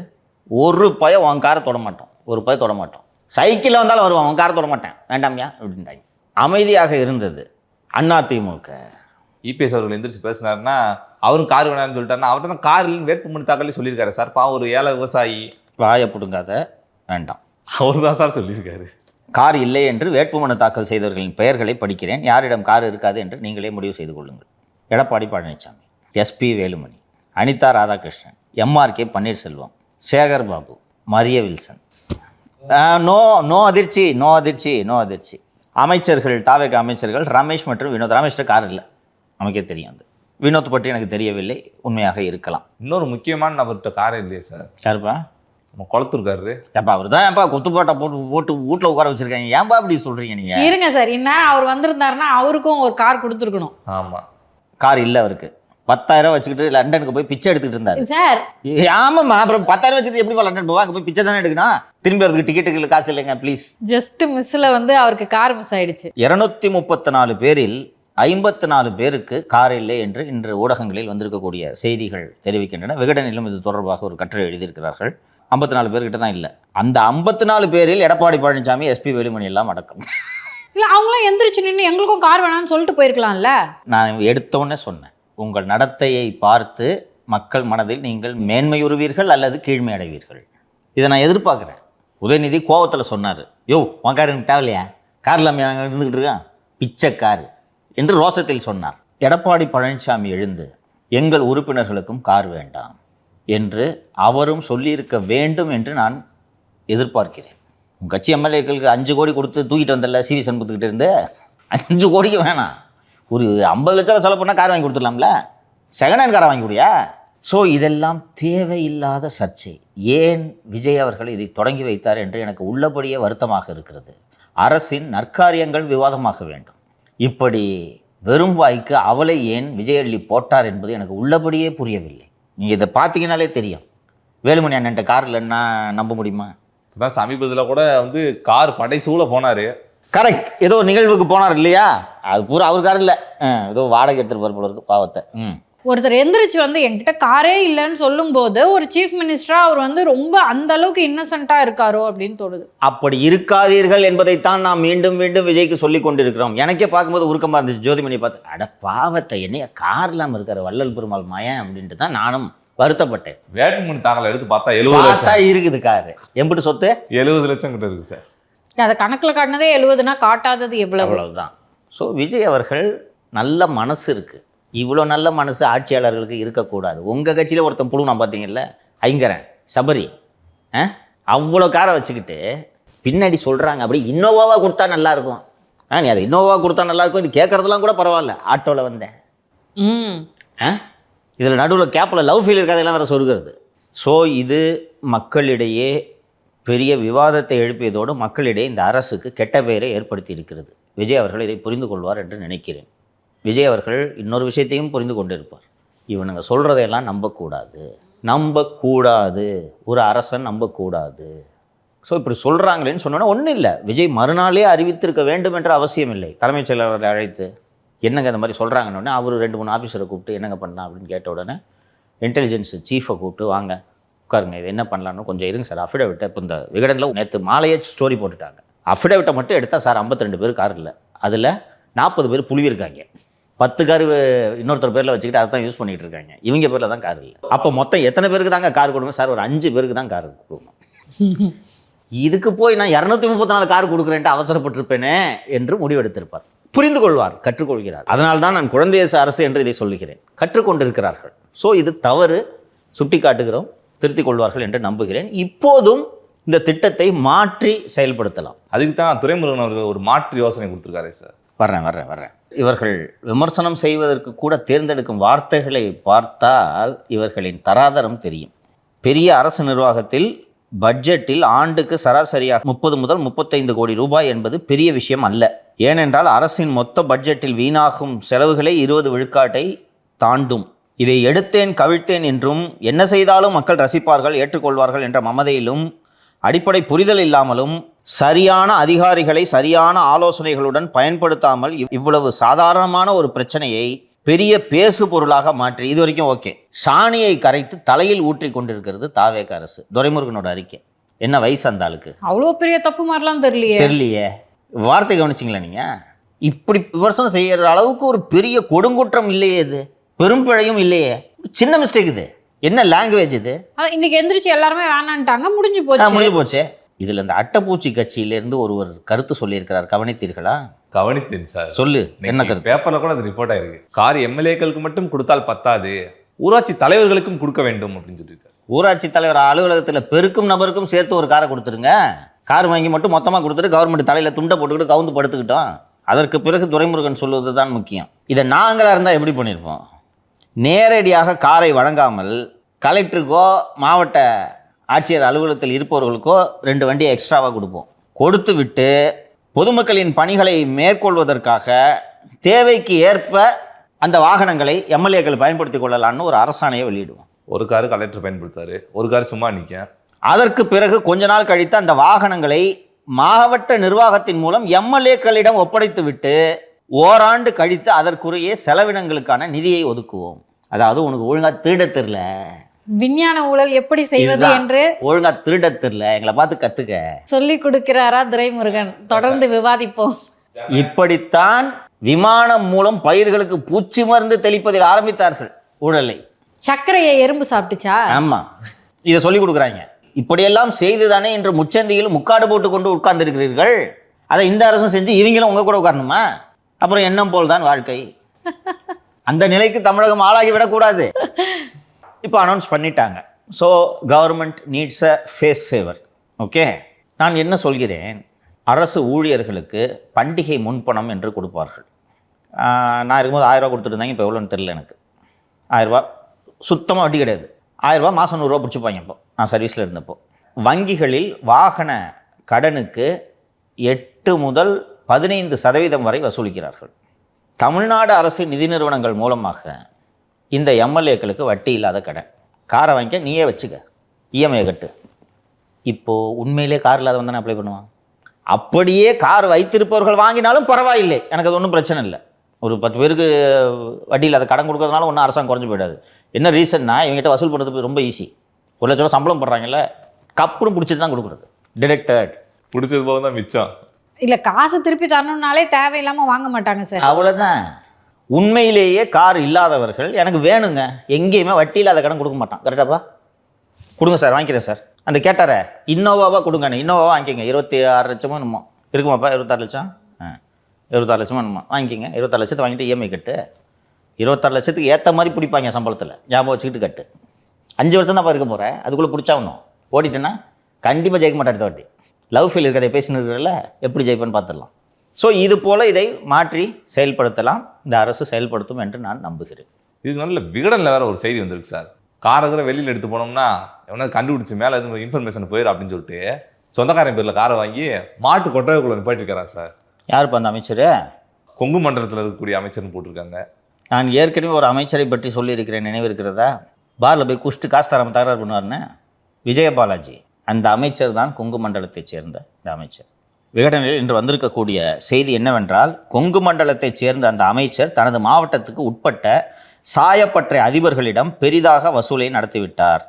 ஒரு பய உன் காரை தொட மாட்டோம், ஒரு பய தொட மாட்டோம், சைக்கிளில் வந்தாலும் வருவான், உன் காரை தொட மாட்டேன், வேண்டாம்யா அப்படின்ட்டாங்க. அமைதியாக இருந்தது அதிமுக. இபிஎஸ் அவர்கள் எந்திரிச்சு பேசினாருன்னா அவரும் கார் வேணாம்னு சொல்லிட்டாருன்னா அவர்கிட்ட தான் கார் இல்லைன்னு வேட்புமனு தாக்கலே சொல்லியிருக்காரு சார். பாவம் ஒரு ஏழை விவசாயி. வாயை பிடுங்காத, வேண்டாம். அவர் தான் சார் சொல்லியிருக்காரு. கார் இல்லை என்று வேட்புமனு தாக்கல் செய்தவர்களின் பெயர்களை படிக்கிறேன். யாரிடம் கார் இருக்காது என்று நீங்களே முடிவு செய்து கொள்ளுங்கள். Edappadi Palaniswami, S P Velumani, Anitha Radhakrishnan, M R K Panneerselvam, Sekar Babu, Mariya Wilson. No அதிர்ச்சி, நோ அதிர்ச்சி, நோ அதிர்ச்சி. அமைச்சர்கள், தாவேக அமைச்சர்கள் ரமேஷ் மற்றும் வினோத். ரமேஷ்ட கார் இல்லை, நமக்கே தெரியும். அது வினோத் பற்றி எனக்கு தெரியவில்லை, உண்மையாக இருக்கலாம். இன்னொரு முக்கியமான நபர்கிட்ட காரே இல்லையே சார். யாருப்பா? நம்ம குளத்தூர்காரரு. ஏப்பா அவர் தான் ஏப்பா குத்துப்பாட்டை போட்டு வீட்டில் உட்கார வச்சிருக்காங்க. ஏன்பா அப்படி சொல்றீங்க நீங்க? இருங்க சார், என்ன அவர் வந்திருந்தாருன்னா அவருக்கும் ஒரு கார் கொடுத்துருக்கணும். ஆமா, கார் இல்லை அவருக்கு. 10,000 வச்சுக்கிட்டு லண்டனுக்கு போய் பிச்சை எடுத்துக்கிட்டு இருந்தாரு சார். ஆமாம்மா, அப்புறம் 10,000 வச்சுட்டு எப்படி லண்டன் போவா? அங்கே போய் பிச்சை தானே எடுக்கணும். திரும்பி வரதுக்கு டிக்கெட்டுக்கு காசு இல்லைங்க ப்ளீஸ். ஜஸ்ட் மிஸ்ல வந்து அவருக்கு கார் மிஸ் ஆயிடுச்சு. 234 பேரில் 54 பேருக்கு கார் இல்லை என்று இன்று ஊடகங்களில் வந்திருக்கக்கூடிய செய்திகள் தெரிவிக்கின்றன. விகடனிலும் இது தொடர்பாக ஒரு கட்டுரை எழுதியிருக்கிறார்கள். 54 பேர்கிட்ட தான் இல்லை. அந்த 54 பேரில் எடப்பாடி பழனிசாமி, எஸ்பி வேலுமணி எல்லாம் அடக்கம். இல்ல, அவங்களாம் எந்திரிச்சு நின்று எங்களுக்கும் கார் வேணாம்னு சொல்லிட்டு போயிருக்கலாம்ல. நான் எடுத்தோன்னே சொன்னேன், உங்கள் நடத்தையை பார்த்து மக்கள் மனதில் நீங்கள் மேன்மையுறுவீர்கள் அல்லது கீழ்மை அடைவீர்கள். இதை நான் எதிர்பார்க்குறேன். உதயநிதி கோவத்தில் சொன்னார், யோ உன் கார் எனக்கு தேவையில்லையா, காரில் நாங்கள் இருந்துக்கிட்டு இருக்கான், பிச்சை கார் என்று ரோசத்தில் சொன்னார். எடப்பாடி பழனிசாமி எழுந்து எங்கள் உறுப்பினர்களுக்கும் கார் வேண்டாம் என்று அவரும் சொல்லியிருக்க வேண்டும் என்று நான் எதிர்பார்க்கிறேன். உங்கள் கட்சி எம்எல்ஏக்களுக்கு 5 கோடி கொடுத்து தூக்கிட்டு வந்தல சிவி சண்முகத்துக்கிட்ட இருந்து, 5 கோடிக்கு வேணாம், ஒரு 50 லட்சம் செலவு பண்ணால் கார் வாங்கி கொடுத்துடலாம்ல, செகண்ட் ஹேண்ட் காரை வாங்கி கொடுயா. ஸோ இதெல்லாம் தேவையில்லாத சர்ச்சை. ஏன் விஜய் அவர்கள் இதை தொடங்கி வைத்தார் என்று எனக்கு உள்ளபடியே வருத்தமாக இருக்கிறது. அரசின் நற்காரியங்கள் விவாதமாக வேண்டும். இப்படி வெறும் வாய்க்கு அவளை ஏன் விஜய் அள்ளி போட்டார் என்பது எனக்கு உள்ளபடியே புரியவில்லை. நீங்கள் இதை பார்த்தீங்கன்னாலே தெரியும். வேலுமணி அண்ணன்ட்ட கார் இல்லைன்னா நம்ப முடியுமா? அதான் சமீபத்தில் கூட வந்து கார் படைசூழ போனார். கரெக்ட், ஏதோ நிகழ்வுக்கு போனார் இல்லையா, அது பூரா அவர் கார் இல்லை, ஏதோ வாடகை எடுத்துகிட்டு போகிற போல இருக்கு பாவத்தை. ஒருத்தர் எந்திரிச்சு வந்து என்கிட்ட காரே இல்லைன்னு சொல்லும் போது ஒரு சீஃப் மினிஸ்டரா அவர் வந்து ரொம்ப அந்த அளவுக்கு இன்னசென்ட்டா இருக்காரோ அப்படின்னு தோணுது. அப்படி இருக்காதீர்கள் என்பதைத்தான் நாம் மீண்டும் மீண்டும் விஜய்க்கு சொல்லி கொண்டிருக்கிறோம். எனக்கே பார்க்கும்போது உருக்கமாக இருந்துச்சு. ஜோதிமணி பார்த்து, அட பாவத்தை என்னைய கார் இல்லாமல் இருக்காரு வள்ளல் பெருமாள் மாயன் அப்படின்ட்டு தான் நானும் வருத்தப்பட்டேன். வேட்புமனு தாக்கல் எடுத்து பார்த்தா 70 லட்சம் இருக்குது காரு. எம்பிட்டு சொத்து? 70 லட்சம் கிட்ட இருக்கு சார். அதை கணக்கில் காட்டினதே 70னா காட்டாதது எவ்வளவுதான். ஸோ விஜய் அவர்கள் நல்ல மனசு இருக்குது. இவ்வளோ நல்ல மனசு ஆட்சியாளர்களுக்கு இருக்கக்கூடாது. உங்கள் கட்சியில் ஒருத்தன் புழு நான் பார்த்தீங்கல்ல, ஐங்கரன் சபரி, அவ்வளோ காரை வச்சுக்கிட்டு பின்னாடி சொல்கிறாங்க அப்படி இன்னோவாவாக கொடுத்தா நல்லாயிருக்கும். நீ அதை இன்னோவாக கொடுத்தா நல்லாயிருக்கும், இது கேட்குறதுலாம் கூட பரவாயில்ல, ஆட்டோவில் வந்தேன். இதில் நடுவில் கேப்பில் லவ் ஃபீல் இருக்காதெல்லாம் வேறு சொல்கிறது. ஸோ இது மக்களிடையே பெரிய விவாதத்தை எழுப்பியதோடு மக்களிடையே இந்த அரசுக்கு கெட்ட பெயரை ஏற்படுத்தி இருக்கிறது. விஜய் அவர்கள் இதை புரிந்து கொள்வார் என்று நினைக்கிறேன். விஜய் அவர்கள் இன்னொரு விஷயத்தையும் புரிந்து கொண்டிருப்பார். இவனுங்க சொல்கிறதையெல்லாம் நம்பக்கூடாது, ஒரு அரசன் நம்பக்கூடாது. ஸோ இப்படி சொல்கிறாங்களேன்னு சொன்னோன்னா ஒன்றும் இல்லை, விஜய் மறுநாளே அறிவித்திருக்க வேண்டும் என்ற அவசியம் இல்லை. தலைமைச் செயலாளரை அழைத்து என்னங்க இந்த மாதிரி சொல்கிறாங்கன்னு அவர் 2-3 ஆஃபீஸரை கூப்பிட்டு என்னங்க பண்ணலாம் அப்படின்னு கேட்ட உடனே இன்டெலிஜென்ஸ் சீஃபை கூப்பிட்டு வாங்க உட்காருங்க, இது என்ன பண்ணலான்னு கொஞ்சம் இருங்க சார், அஃபிடேவிட்டை இப்போ இந்த விகடனில் நேற்று மாலையே ஸ்டோரி போட்டுட்டாங்க. அஃபிடேவிட்டை மட்டும் எடுத்தால் சார் 52 பேர் கார் இல்லை, அதில் 40 பேர் புழுவி இருக்காங்க, 10 கார் இன்னொருத்தர் பேரில் வச்சுக்கிட்டு அதை தான் யூஸ் பண்ணிகிட்டு இருக்காங்க, இவங்க பேரில் தான் கார் இல்லை. அப்போ மொத்தம் எத்தனை பேருக்கு தாங்க கார் கொடுங்க சார்? ஒரு 5 பேருக்கு தான் கார் கொடுக்கணும். இதுக்கு போய் நான் 234 கார் கொடுக்குறேன்ட்டு அவசரப்பட்டிருப்பேனே என்று முடிவெடுத்திருப்பார். புரிந்து கொள்வார், கற்றுக்கொள்கிறார். அதனால்தான் நான் குழந்தையேசு அரசு என்று இதை சொல்லுகிறேன். கற்றுக்கொண்டிருக்கிறார்கள். ஸோ இது தவறு, சுட்டி காட்டுகிறோம், திருத்திக் கொள்வார்கள் என்று நம்புகிறேன். இப்போதும் இந்த திட்டத்தை மாற்றி செயல்படுத்தலாம். அதுக்கு தான் துரைமுருகன் அவர்கள் ஒரு மாற்று யோசனை கொடுத்துருக்காரு சார். வர்றேன். இவர்கள் விமர்சனம் செய்வதற்கு கூட தேர்ந்தெடுக்கும் வார்த்தைகளை பார்த்தால் இவர்களின் தராதரம் தெரியும். பெரிய அரசு நிர்வாகத்தில் பட்ஜெட்டில் ஆண்டுக்கு சராசரியாக 30 முதல் 35 கோடி ரூபாய் என்பது பெரிய விஷயம் அல்ல. ஏனென்றால் அரசின் மொத்த பட்ஜெட்டில் வீணாகும் செலவுகளே 20 விழுக்காட்டை தாண்டும். இதை எடுத்தேன் கவிழ்த்தேன் என்றும் என்ன செய்தாலும் மக்கள் ரசிப்பார்கள், ஏற்றுக்கொள்வார்கள் என்ற மமதையிலும் அடிப்படை புரிதல் இல்லாமலும் சரியான அதிகாரிகளை சரியான ஆலோசனைகளுடன் பயன்படுத்தாமல் இவ்வளவு சாதாரணமான ஒரு பிரச்சனையை பெரிய பேசு பொருளாக மாற்றி, இது வரைக்கும் ஓகே, சாணியை கரைத்து தலையில் ஊற்றி கொண்டிருக்கிறது தாவேக அரசு. துரைமுருகனோட அறிக்கை என்ன வயசு அந்த ஆளுக்கு? அவ்வளோ பெரிய தப்பு மாதிரிலாம் தெரியலையே. வார்த்தை கவனிச்சிங்களா நீங்க? இப்படி விமர்சனம் செய்யற அளவுக்கு ஒரு பெரிய கொடுங்குற்றம் இல்லையே, இது பெரும் பிழையும் இல்லையே, சின்ன மிஸ்டேக் இது. என்ன லாங்குவேஜ் இது? இன்னைக்கு எந்திரிச்சு எல்லாருமே வேணான்ட்டாங்க, முடிஞ்சு போச்சு. இதுல இந்த அட்டைப்பூச்சி கட்சியிலிருந்து ஒருவர் கருத்து சொல்லியிருக்கிறார், கவனித்தீர்களா? கவனித்தேன் சார். சொல்லு, என்ன கருத்து? பேப்பர்ல கூட அது ரிப்போர்ட் ஆயிருக்கு. கார் எம்எல்ஏக்களுக்கு மட்டும் கொடுத்தால் பத்தாது, ஊராட்சி தலைவர்களுக்கும் கொடுக்க வேண்டும் அப்படின்னு சொல்லியிருக்காரு. ஊராட்சி தலைவர் அலுவலகத்தில் பெருக்கும் நபருக்கும் சேர்த்து ஒரு காரை கொடுத்துருங்க. கார் வாங்கி மட்டும் மொத்தமாக கொடுத்துட்டு கவர்மெண்ட் தலையில் துண்டை போட்டுக்கிட்டு கவுந்து படுத்துக்கிட்டோம். அதற்கு பிறகு துரைமுருகன் சொல்வது தான் முக்கியம். இதை நாங்களாக இருந்தால் எப்படி பண்ணியிருப்போம்? நேரடியாக காரை வழங்காமல் கலெக்டருக்கோ மாவட்ட ஆட்சியர் அலுவலகத்தில் இருப்பவர்களுக்கோ 2 வண்டியை எக்ஸ்ட்ராவாக கொடுப்போம். கொடுத்து விட்டு பொதுமக்களின் பணிகளை மேற்கொள்வதற்காக தேவைக்கு ஏற்ப அந்த வாகனங்களை எம்எல்ஏக்கள் பயன்படுத்திக் கொள்ளலான்னு ஒரு அரசாணையை வெளியிடுவோம். ஒரு காரு கலெக்டர் பயன்படுத்தாரு, ஒரு கார் சும்மா நிற்க. அதற்கு பிறகு கொஞ்ச நாள் கழித்து அந்த வாகனங்களை மாவட்ட நிர்வாகத்தின் மூலம் எம்எல்ஏக்களிடம் ஒப்படைத்து விட்டு ஓராண்டு கழித்து அதற்குரிய செலவினங்களுக்கான நிதியை ஒதுக்குவோம். அதாவது உனக்கு ஒழுங்கா திருட தெரியல, விஞ்ஞான ஊழல் எப்படி செய்வது என்று ஒழுங்கா திருட தெரியல, எங்களை பார்த்து கத்துக்க சொல்லி கொடுக்கிறாரா துரைமுருகன்? தொடர்ந்து விவாதிப்போம். இப்படித்தான் விமானம் மூலம் பயிர்களுக்கு பூச்சி மருந்து தெளிப்பதில் ஆரம்பித்தார்கள் ஊழலை. சர்க்கரையை எறும்பு சாப்பிட்டுச்சா? ஆமா, இதை சொல்லி கொடுக்குறாங்க. இப்படியெல்லாம் செய்துதானே இன்று முச்சந்தியில் முக்காடு போட்டு கொண்டு உட்கார்ந்து இருக்கிறீர்கள். அதை இந்த அரசும் செஞ்சு இவங்களும் உங்க கூட உட்காரணுமா? அப்புறம் எண்ணம் போல் தான் வாழ்க்கை. அந்த நிலைக்கு தமிழகம் ஆளாகிவிடக்கூடாது. இப்போ அனௌன்ஸ் பண்ணிட்டாங்க. So government needs a face saver. Okay, நான் என்ன சொல்கிறேன், அரசு ஊழியர்களுக்கு பண்டிகை முன்பணம் என்று கொடுப்பார்கள். நான் இருக்கும்போது 1000 ரூபா கொடுத்துருந்தாங்க, இப்போ எவ்வளோன்னு தெரியல எனக்கு. 1000 ரூபா சுத்தமாக வட்டி கிடையாது. 1000 ரூபா மாதம் 100 ரூபா பிடிச்சிப்பாங்க. இப்போ நான் சர்வீஸில் இருந்தப்போ வங்கிகளில் வாகன கடனுக்கு 8 முதல் 15% வரை வசூலிக்கிறார்கள். தமிழ்நாடு அரசு நிதி நிறுவனங்கள் மூலமாக இந்த எம்எல்ஏக்களுக்கு வட்டி இல்லாத கடன். காரை வாங்கிக்க, நீயே வச்சுக்க, இஎம்ஐ கட்டு. இப்போது உண்மையிலே கார் இல்லாதவன் தானே அப்ளை பண்ணுவான். அப்படியே கார் வைத்திருப்பவர்கள் வாங்கினாலும் பரவாயில்லை, எனக்கு அது ஒன்றும் பிரச்சனை இல்லை. ஒரு 10 பேருக்கு வட்டி இல்லாத கடன் கொடுக்கறதுனால ஒன்றும் அரசாங்கம் குறைஞ்சி போயிடாது. என்ன ரீசன்னா, இவங்ககிட்ட வசூல் பண்ணுறது ரொம்ப ஈஸி. 1 லட்ச ரூபா சம்பளம் போடுறாங்கல்ல, கப்புறம் பிடிச்சிட்டு தான் கொடுக்குறது. டிடெக்டட், பிடிச்சது போக தான் மிச்சம். இல்லை, காசு திருப்பி தரணும்னாலே தேவையில்லாமல் வாங்க மாட்டாங்க சார். அவ்வளோதான். உண்மையிலேயே கார் இல்லாதவர்கள் எனக்கு வேணுங்க, எங்கேயுமே வட்டி இல்லாத கடன் கொடுக்க மாட்டான். கரெக்டாப்பா? கொடுங்க சார், வாங்கிக்கிறேன் சார். அந்த கேட்டார இன்னோவாவாக கொடுங்க, இன்னோவாவாக வாங்கிக்கோங்க. 26 லட்சமோ என்னமோ இருக்குமாப்பா? 26 லட்சம் 26 லட்சமோ என்னமோ வாங்கிக்கோங்க. 26 லட்சத்தை வாங்கிட்டு இஎம்ஐ கட்டு. 26 லட்சத்துக்கு ஏற்ற மாதிரி பிடிப்பாங்க சம்பளத்தில், ஞாபகம் வச்சுக்கிட்டு கட்டு. 5 வருஷம் தான் இருக்க போகிறேன், அதுக்குள்ளே பிடிச்சாகணும். ஓடிட்டேன்னா கண்டிப்பாக ஜெயிக்க மாட்டேன். அடுத்த வாட்டி லவ் ஃபெயிலியர் கதை பேசினதுல எப்படி ஜெயிப்பேன்னு பார்த்துடலாம். ஸோ இது போல் இதை மாற்றி செயல்படுத்தலாம், இந்த அரசு செயல்படுத்தும் என்று நான் நம்புகிறேன். இதுக்கு நல்ல விகடனில் வேறு ஒரு செய்தி வந்திருக்கு சார். காரை வெளியில் எடுத்து போனோம்னா எவனா கண்டுபிடிச்சி மேலே எதுவும் இன்ஃபர்மேஷன் போயிடும் அப்படின்னு சொல்லிட்டு சொந்தக்காரன் பேரில் காரை வாங்கி மாட்டு கொட்டகைக்குள்ளே போயிட்டுருக்காரா சார். யாருப்பா அந்த அமைச்சர்? கொங்கு மண்டலத்தில் இருக்கக்கூடிய அமைச்சர்னு போட்டிருக்காங்க. நான் ஏற்கனவே ஒரு அமைச்சரை பற்றி சொல்லியிருக்கிறேன், நினைவு இருக்கிறதா? பாரில் போய் குஷ்டு காசு தராமல் தகராறு பண்ணுவார்னு, விஜயபாலாஜி. அந்த அமைச்சர் தான் கொங்கு மண்டலத்தைச் சேர்ந்த இந்த அமைச்சர். விகடனில் இன்று வந்திருக்கக்கூடிய செய்தி என்னவென்றால், கொங்கு மண்டலத்தைச் சேர்ந்த அந்த அமைச்சர் தனது மாவட்டத்துக்கு உட்பட்ட சாயப்பட்டறை அதிபர்களிடம் பெரிதாக வசூலை நடத்திவிட்டார்.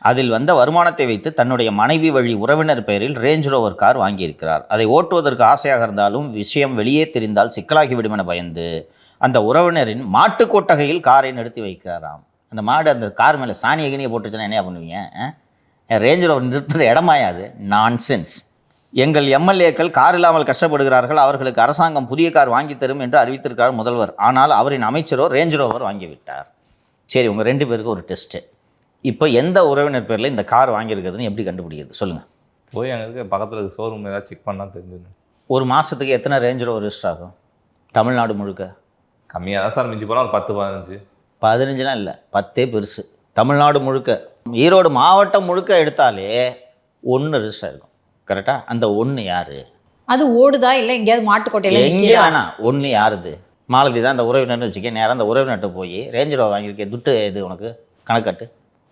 அதில் வந்த வருமானத்தை வைத்து தன்னுடைய மனைவி வழி உறவினர் பெயரில் ரேஞ்ச் ரோவர் கார் வாங்கியிருக்கிறார். அதை ஓட்டுவதற்கு ஆசையாக இருந்தாலும் விஷயம் வெளியே தெரிந்தால் சிக்கலாகிவிடும் என பயந்து அந்த உறவினரின் மாட்டு கொட்டகையில் காரை நிறுத்தி வைக்கிறாராம். அந்த மாடு அந்த கார் மேலே சாணியை கிணியை போட்டுச்சுன்னா என்ன பண்ணுவீங்க? ரேஞ்ச் ரோவர் நிறுத்துற இடமாயாது. நான்சென்ஸ். எங்கள் எம்எல்ஏக்கள் கார் இல்லாமல் கஷ்டப்படுகிறார்கள், அவர்களுக்கு அரசாங்கம் புதிய கார் வாங்கி தரும் என்று அறிவித்திருக்கிறார் முதல்வர். ஆனால் அவரின் அமைச்சரோ ரேஞ்ச் ரோவர் வாங்கிவிட்டார். சரி, உங்கள் 2 பேருக்கு ஒரு டெஸ்ட்டு. இப்போ எந்த உறவினர் பேரில் இந்த கார் வாங்கியிருக்குதுன்னு எப்படி கண்டுபிடிக்கிறது சொல்லுங்கள்? போய் அங்கே இருக்க பக்கத்தில் இருக்க ஷோரூம் ஏதாவது செக் பண்ணால் தெரிஞ்சுங்க. ஒரு மாதத்துக்கு எத்தனை ரேஞ்ச் ரோவர் ரிஜிஸ்டர் ஆகும் தமிழ்நாடு முழுக்க? கம்மியாக தான் சார், மிஞ்சி போனால் ஒரு 10-15. 15லாம் இல்லை, 10 பெருசு. தமிழ்நாடு முழுக்க, ஈரோடு மாவட்டம் முழுக்க எடுத்தாலே 1 ரிஜிஸ்டர் இருக்கும். கரெக்டாக? அந்த 1 யார்? அது ஓடுதா இல்லை எங்கேயாவது மாட்டுக்கோட்டையில எங்கே வேணாம், 1 யாருது? மாலதி தான் அந்த உறவினர்னு வச்சுக்க. நேரம் அந்த உறவினர்கிட்ட போய் ரேஞ்ச் ரோவர் வாங்கியிருக்கேன், துட்டு இது உனக்கு கணக்காட்டு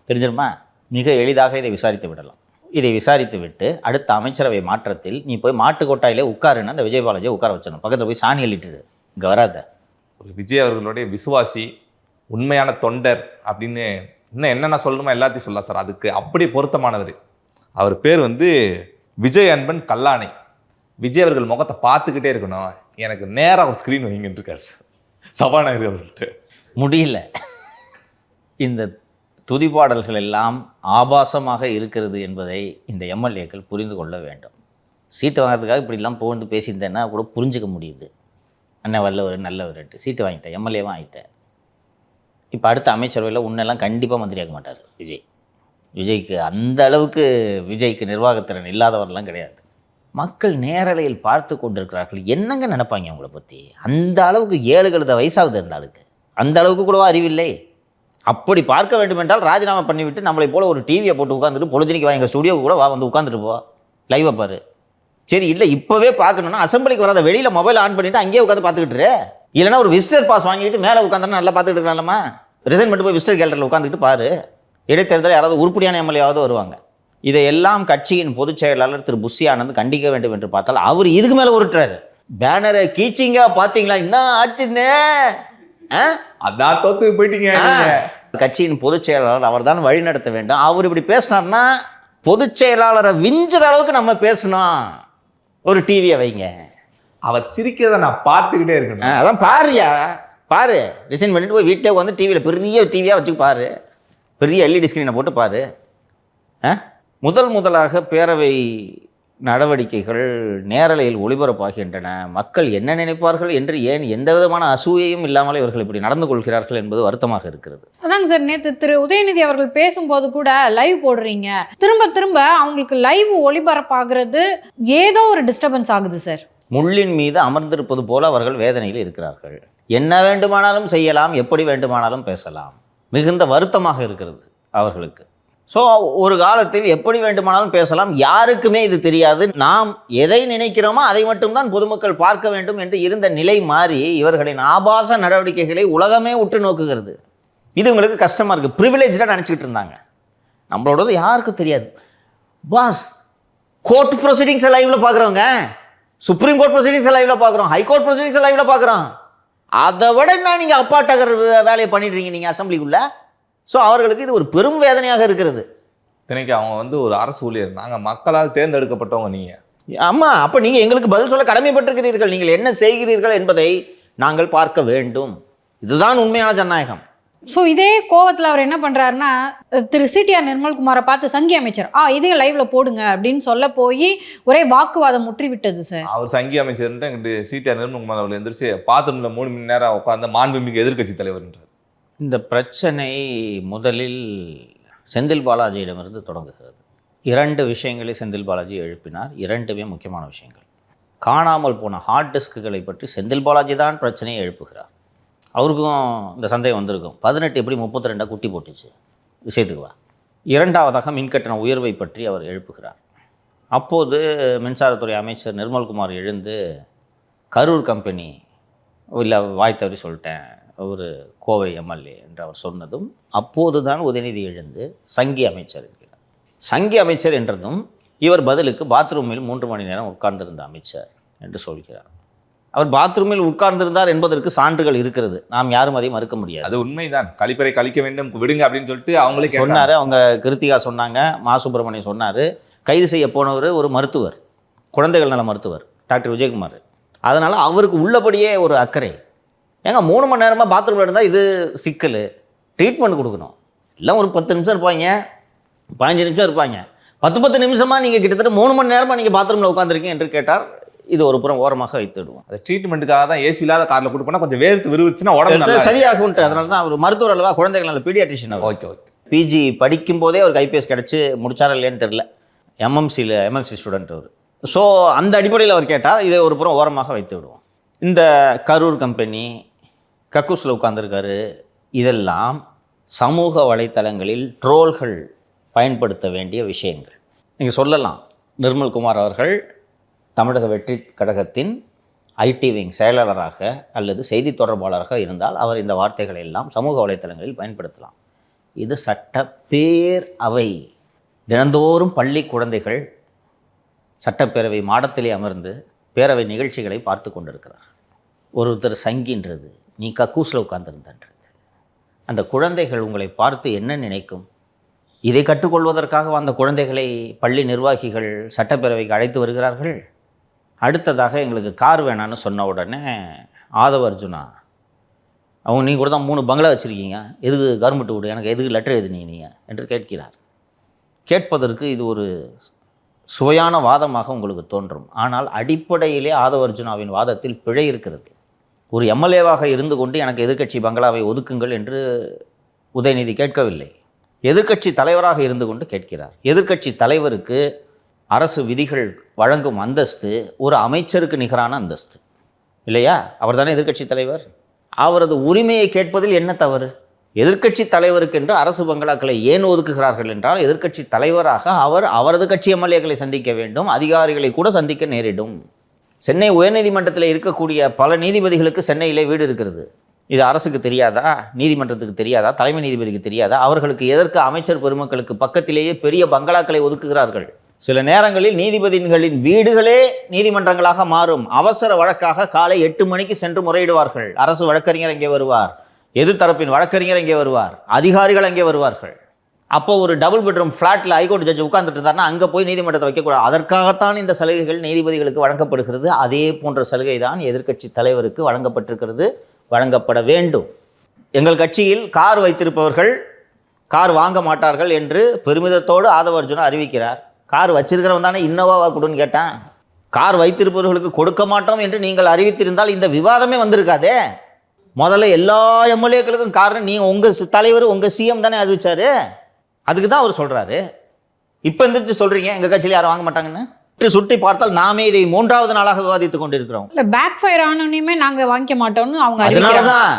தெரிஞ்சிருமா? மிக எளிதாக இதை விசாரித்து விடலாம். இதை விசாரித்து விட்டு அடுத்த அமைச்சரவை மாற்றத்தில் நீ போய் மாட்டுக்கோட்டாயிலே உட்காருன்னு அந்த விஜய் பாலாஜியை உட்கார வச்சிடணும். பக்கத்தில் போய் சாணி அள்ளிட்டு இங்கே வராத. ஒரு விஜய் அவர்களுடைய விசுவாசி, உண்மையான தொண்டர் அப்படின்னு இன்னும் என்னென்ன சொல்லணுமோ எல்லாத்தையும் சொல்லலாம் சார். அதுக்கு அப்படி பொருத்தமானவர். அவர் பேர் வந்து விஜய் அன்பன் கல்லானை. விஜய் அவர்கள் முகத்தை பார்த்துக்கிட்டே இருக்கணும், எனக்கு நேராக ஒரு ஸ்க்ரீன் வைங்கன்னு இருக்கார் சார் சபாநாயகர் அவர்கள்ட்ட. முடியல. இந்த துதிப்பாடல்கள் எல்லாம் ஆபாசமாக இருக்கிறது என்பதை இந்த எம்எல்ஏக்கள் புரிந்து கொள்ள வேண்டும். சீட்டு வாங்கிறதுக்காக இப்படிலாம் புகழ்ந்து பேசியிருந்தேன்னா கூட புரிஞ்சுக்க முடியுது. அண்ணன் வல்லவர் நல்லவர்ட்டு சீட்டு வாங்கிட்டேன், எம்எல்ஏவும் ஆகிட்டேன். இப்போ அடுத்த அமைச்சரவையில் உன்னெல்லாம் கண்டிப்பாக மந்திரியாக்க மாட்டார் விஜய். விஜய்க்கு அந்த அளவுக்கு விஜய்க்கு நிர்வாகத்திறன் இல்லாதவரெல்லாம் கிடையாது. மக்கள் நேரலையில் பார்த்து கொண்டிருக்கிறார்கள். என்னங்க நினைப்பாங்க அவங்கள பற்றி? அந்த அளவுக்கு 7 கழுத வயசாகுது அந்த ஆளுக்கு. அந்த அளவுக்கு கூடவா அறிவில்லை? அப்படி பார்க்க வேண்டும் என்றால் ராஜினாமா பண்ணிவிட்டு நம்மளை போல ஒரு டிவியை போட்டு உட்காந்துட்டு பொழுதுனிக்கு வாங்க ஸ்டுடியோவுக்கு கூட வா, வந்து உட்காந்துட்டு போ, லைவை பாரு. சரி, இல்லை இப்போவே பார்க்கணுன்னா அசம்பிளிக்கு வராத வெளியில் மொபைல் ஆன் பண்ணிவிட்டு அங்கேயே உட்காந்து பார்த்துக்கிட்டு, இல்லைனா ஒரு விசிட்டர் பாஸ் வாங்கிட்டு மேலே உட்காந்துனா நல்லா பார்த்துக்கிட்டு இருக்கலாமா? ரிசைன் பண்ணிட்டு போய் விசிட்டர் கேலரியில் உட்காந்துக்கிட்டு பாரு. இடைத்தேர்தல் யாராவது உருப்படியான எம்எல்ஏவாவது வருவாங்க. இதையெல்லாம் கட்சியின் பொதுச் செயலாளர் திரு புஷி ஆனந்த் கண்டிக்க வேண்டும் என்று பார்த்தால் அவர் இதுக்கு மேலே உருட்டுறாரு. பேனரை கீச்சிங்க பார்த்தீங்களா, என்ன ஆச்சுன்னு? அதான் தோத்து போயிட்டீங்க. கட்சியின் பொதுச் செயலாளர் அவர் தான் வழி நடத்த வேண்டும். அவர் இப்படி பேசினார்னா பொதுச் செயலாளரை விஞ்சுற அளவுக்கு நம்ம பேசணும். ஒரு டிவியை வைங்க. அவர் சிரிக்கிறத நான் பார்த்துக்கிட்டே இருக்கணும். அதான் பாருயா, பாரு. ரிசைன் பண்ணிட்டு போய் வீட்டே வந்து டிவியில் பெரிய டிவியாக வச்சு பாரு, பெரிய எல்இடி ஸ்க்ரீனை போட்டு பாரு. முதலாக பேரவை நடவடிக்கைகள் நேரலையில் ஒளிபரப்பாகின்றன. மக்கள் என்ன நினைப்பார்கள் என்று ஏன் எந்த விதமான அசூயையும் இல்லாமல் இவர்கள் இப்படி நடந்து கொள்கிறார்கள் என்பது வருத்தமாக இருக்கிறது. அதாங்க சார், நேற்று திரு உதயநிதி அவர்கள் பேசும்போது கூட லைவ் போடுறீங்க, திரும்ப திரும்ப அவங்களுக்கு லைவ் ஒளிபரப்பாகிறது ஏதோ ஒரு டிஸ்டர்பன்ஸ் ஆகுது சார். முள்ளின் மீது அமர்ந்திருப்பது போல அவர்கள் வேதனையில் இருக்கிறார்கள். என்ன வேண்டுமானாலும் செய்யலாம், எப்படி வேண்டுமானாலும் பேசலாம். மிகுந்த வருத்தமாக இருக்கிறது அவர்களுக்கு. ஸோ ஒரு காலத்தில் எப்படி வேண்டுமானாலும் பேசலாம், யாருக்குமே இது தெரியாது. நாம் எதை நினைக்கிறோமோ அதை மட்டும்தான் பொதுமக்கள் பார்க்க வேண்டும் என்று இருந்த நிலை மாறி இவர்களின் ஆபாச நடவடிக்கைகளை உலகமே உற்று நோக்குகிறது. இது உங்களுக்கு கஷ்டமாக இருக்குது. ப்ரிவிலேஜாக நினச்சிக்கிட்டு இருந்தாங்க. நம்மளோடது யாருக்கும் தெரியாது. பாஸ், கோர்ட் ப்ரொசீடிங்ஸை லைவில் பார்க்குறவங்க, சுப்ரீம் கோர்ட் ப்ரொசீடிங்ஸை லைவில் பார்க்குறோம், ஹைகோர்ட் ப்ரொசீடிங்ஸை லைவில் பார்க்குறோம். அதை விட என்ன நீங்கள் அப்பாட்டகர் வேலையை பண்ணிடுறீங்க நீங்கள் அசம்பிளிக்குள்ளே. ஸோ அவர்களுக்கு இது ஒரு பெரும் வேதனையாக இருக்கிறது. தினைக்கு அவங்க வந்து ஒரு அரசு ஊழியர், நாங்கள் மக்களால் தேர்ந்தெடுக்கப்பட்டவங்க நீங்கள். ஆமாம், அப்போ நீங்கள் எங்களுக்கு பதில் சொல்ல கடமைப்பட்டிருக்கிறீர்கள். நீங்கள் என்ன செய்கிறீர்கள் என்பதை நாங்கள் பார்க்க வேண்டும். இதுதான் உண்மையான ஜனநாயகம். ஸோ இதே கோவத்தில் அவர் என்ன பண்ணுறாருன்னா, திரு சிடிஆர் நிர்மல்குமாரை பார்த்து சங்கி அமைச்சர் இதையும் லைவ்ல போடுங்க அப்படின்னு சொல்ல போய் ஒரே வாக்குவாதம் முற்றி விட்டது சார். அவர் சங்கி அமைச்சர்ன்ட்டு எங்கிட்ட சிடிஆர் நிர்மல்குமார் அவர்கள் எந்திரிச்சு பாத்ரூமில் 3 மணி நேரம் உட்காந்து மாண்புமிகு எதிர்க்கட்சி தலைவர்ன்றார். இந்த பிரச்சனை முதலில் செந்தில் பாலாஜியிடமிருந்து தொடங்குகிறது. 2 விஷயங்களை செந்தில் பாலாஜி எழுப்பினார். 2மே முக்கியமான விஷயங்கள். காணாமல் போன ஹார்ட் டிஸ்க்குகளை பற்றி செந்தில் பாலாஜி தான் பிரச்சனையை எழுப்புகிறார். அவருக்கும் இந்த சந்தேகம் வந்திருக்கும், 18 எப்படி 32 குட்டி போட்டுச்சு, விஷயத்துக்கு வா. 2வதாக மின்கட்டண உயர்வை பற்றி அவர் எழுப்புகிறார். அப்போது மின்சாரத்துறை அமைச்சர் நிர்மல்குமார் எழுந்து கரூர் கம்பெனி இல்லை வாய் தவறி சொல்லிட்டேன், ஒரு கோவை எம்எல்ஏ என்று அவர் சொன்னதும் அப்போது தான் உதயநிதி எழுந்து சங்கி அமைச்சர் என்கிறார். சங்கி அமைச்சர் என்றதும் இவர் பதிலுக்கு பாத்ரூமில் 3 மணி நேரம் உட்கார்ந்திருந்த அமைச்சர் என்று சொல்கிறார். அவர் பாத்ரூமில் உட்கார்ந்திருந்தார் என்பதற்கு சான்றுகள் இருக்கிறது. நாம் யாரும் அதை மறுக்க முடியாது. அது உண்மைதான். கழிப்பறை கழிக்க வேண்டும் விடுங்க அப்படின்னு சொல்லிட்டு அவங்களே சொன்னார். அவங்க கிருத்திகா சொன்னாங்க, மா சுப்பிரமணியம் சொன்னார். கைது செய்ய போனவர் ஒரு மருத்துவர், குழந்தைகள் நல மருத்துவர் டாக்டர் விஜயகுமார். அதனால் அவருக்கு உள்ளபடியே ஒரு அக்கறை. ஏங்க 3 மணி நேரமாக பாத்ரூமில் இருந்தால் இது சிக்கல், ட்ரீட்மெண்ட் கொடுக்கணும். எல்லாம் ஒரு 10 நிமிஷம் இருப்பாங்க, 15 நிமிஷம் இருப்பாங்க. 10 நிமிஷமாக நீங்கள் கிட்டத்தட்ட 3 மணி நேரமாக நீங்கள் பாத்ரூமில் உட்காந்துருக்கீங்க என்று கேட்டார். இது ஒரு புறம் ஓரமாக வைத்து விடுவோம். அது ட்ரீட்மெண்ட்டுக்காக தான் ஏசி இல்லாத காரில் கூட்டு போனால் கொஞ்சம் வேர்த்து விறுவிச்சுன்னா உடம்பு நல்லா சரியாகும்ட்டு. அதனால தான் அவர் மருத்துவர் அல்லவா, குழந்தைகள் நல்ல பீடியாட்ரிஷியன். Okay okay. பிஜி படிக்கும் போதே ஒரு கைபேசி கிடச்சி முடிச்சாரா இல்லையான்னு தெரில. எம்எம்சி ஸ்டூடெண்ட் அவர். ஸோ அந்த அடிப்படையில் அவர் கேட்டார். இதை ஒரு புறம் ஓரமாக வைத்து விடுவோம். இந்த கரூர் கம்பெனி, கக்கூஸில் உட்கார்ந்துருக்காரு, இதெல்லாம் சமூக வலைத்தளங்களில் ட்ரோல்கள் பயன்படுத்த வேண்டிய விஷயங்கள். நீங்கள் சொல்லலாம், நிர்மல்குமார் அவர்கள் தமிழக வெற்றி கழகத்தின் ஐடி விங் செயலாளராக அல்லது செய்தி தொடர்பாளராக இருந்தால் அவர் இந்த வார்த்தைகளை எல்லாம் சமூக வலைத்தளங்களில் பயன்படுத்தலாம். இது சட்டப்பேர் அவை. தினந்தோறும் பள்ளி குழந்தைகள் சட்டப்பேரவை மாடத்திலே அமர்ந்து பேரவை நிகழ்ச்சிகளை பார்த்து கொண்டிருக்கிறார். ஒருத்தர் சங்கின்றது, நீ கக்கூஸில் உட்கார்ந்துருந்தன்றது. அந்த குழந்தைகள் உங்களை பார்த்து என்ன நினைக்கும்? இதை கற்றுக்கொள்வதற்காக அந்த குழந்தைகளை பள்ளி நிர்வாகிகள் சட்டப்பேரவைக்கு அழைத்து வருகிறார்கள். அடுத்ததாக எங்களுக்கு கார் வேணான்னு சொன்ன உடனே ஆதவ அர்ஜுனா, அவங்க நீங்கள் கூட தான் 3 பங்களா வச்சுருக்கீங்க, எதுக்கு கவர்மெண்ட் விடு, எனக்கு எதுக்கு லெட்டர் எழுதுனீங்க என்று கேட்கிறார். கேட்பதற்கு இது ஒரு சுவையான வாதமாக உங்களுக்கு தோன்றும். ஆனால் அடிப்படையிலே ஆதவ அர்ஜுனாவின் வாதத்தில் பிழை இருக்கிறது. ஒரு எம்எல்ஏவாக இருந்து கொண்டு எனக்கு எதிர்க்கட்சி பங்களாவை ஒதுக்குங்கள் என்று உதயநிதி கேட்கவில்லை. எதிர்க்கட்சி தலைவராக இருந்து கொண்டு கேட்கிறார். எதிர்க்கட்சி தலைவருக்கு அரசு விதிகள் வழங்கும் அந்தஸ்து ஒரு அமைச்சருக்கு நிகரான அந்தஸ்து இல்லையா? அவர் தானே எதிர்க்கட்சி தலைவர். அவரது உரிமையை கேட்பதில் என்ன தவறு? எதிர்க்கட்சி தலைவருக்கு என்று அரசு பங்களாக்களை ஏன் ஒதுக்குகிறார்கள் என்றால், எதிர்க்கட்சி தலைவராக அவர் அவரது கட்சி எம்எல்ஏக்களை சந்திக்க வேண்டும், அதிகாரிகளை கூட சந்திக்க நேரிடும். சென்னை உயர்நீதிமன்றத்தில் இருக்கக்கூடிய பல நீதிபதிகளுக்கு சென்னையிலே வீடு இருக்கிறது. இது அரசுக்கு தெரியாதா? நீதிமன்றத்துக்கு தெரியாதா? தலைமை நீதிபதிக்கு தெரியாதா? அவர்களுக்கு எதற்கு அமைச்சர் பெருமக்களுக்கு பக்கத்திலேயே பெரிய பங்களாக்களை ஒதுக்குகிறார்கள்? சில நேரங்களில் நீதிபதிகளின் வீடுகளே நீதிமன்றங்களாக மாறும். அவசர வழக்காக காலை 8 மணிக்கு சென்று முறையிடுவார்கள். அரசு வழக்கறிஞர் அங்கே வருவார், எதிர்த்தரப்பின் வழக்கறிஞர் அங்கே வருவார், அதிகாரிகள் அங்கே வருவார்கள். அப்போ ஒரு டபுள் பெட்ரூம் ஃப்ளாட்டில் ஹைகோர்ட் ஜட்ஜ் உட்கார்ந்துட்டு இருந்தாருன்னா அங்கே போய் நீதிமன்றத்தை வைக்கக்கூடாது. அதற்காகத்தான் இந்த சலுகைகள் நீதிபதிகளுக்கு வழங்கப்படுகிறது. அதே போன்ற சலுகை தான் எதிர்க்கட்சி தலைவருக்கு வழங்கப்பட்டிருக்கிறது, வழங்கப்பட வேண்டும். எங்கள் கட்சியில் கார் வைத்திருப்பவர்கள் கார் வாங்க மாட்டார்கள் என்று பெருமிதத்தோடு ஆதவ அர்ஜுனா அறிவிக்கிறார். கார் வச்சிருக்கிறவன் தானே இன்னோவாவா கொடுன்னு கேட்டான். கார் வைத்திருப்பவர்களுக்கு கொடுக்க மாட்டோம் என்று நீங்கள் அறிவித்திருந்தால் இந்த விவாதமே வந்திருக்காதே. முதல்ல எல்லா எம்எல்ஏக்களுக்கும் காரணம் நீங்கள் உங்கள் தலைவர் உங்கள் சிஎம் தானே அறிவிச்சாரு. அதுக்கு தான் அவர் சொல்கிறாரு. இப்போ எந்திரிச்சு சொல்கிறீங்க எங்கள் கட்சியில் யாரும் வாங்க மாட்டாங்கன்னு. சுற்றி பார்த்தால் நாமே இதை 3வது நாளாக விவாதித்து கொண்டிருக்கிறோம். இல்லை, பேக் ஃபயர் ஆனோனையுமே நாங்கள் வாங்கிக்க மாட்டோம்னு அவங்க அதனால தான்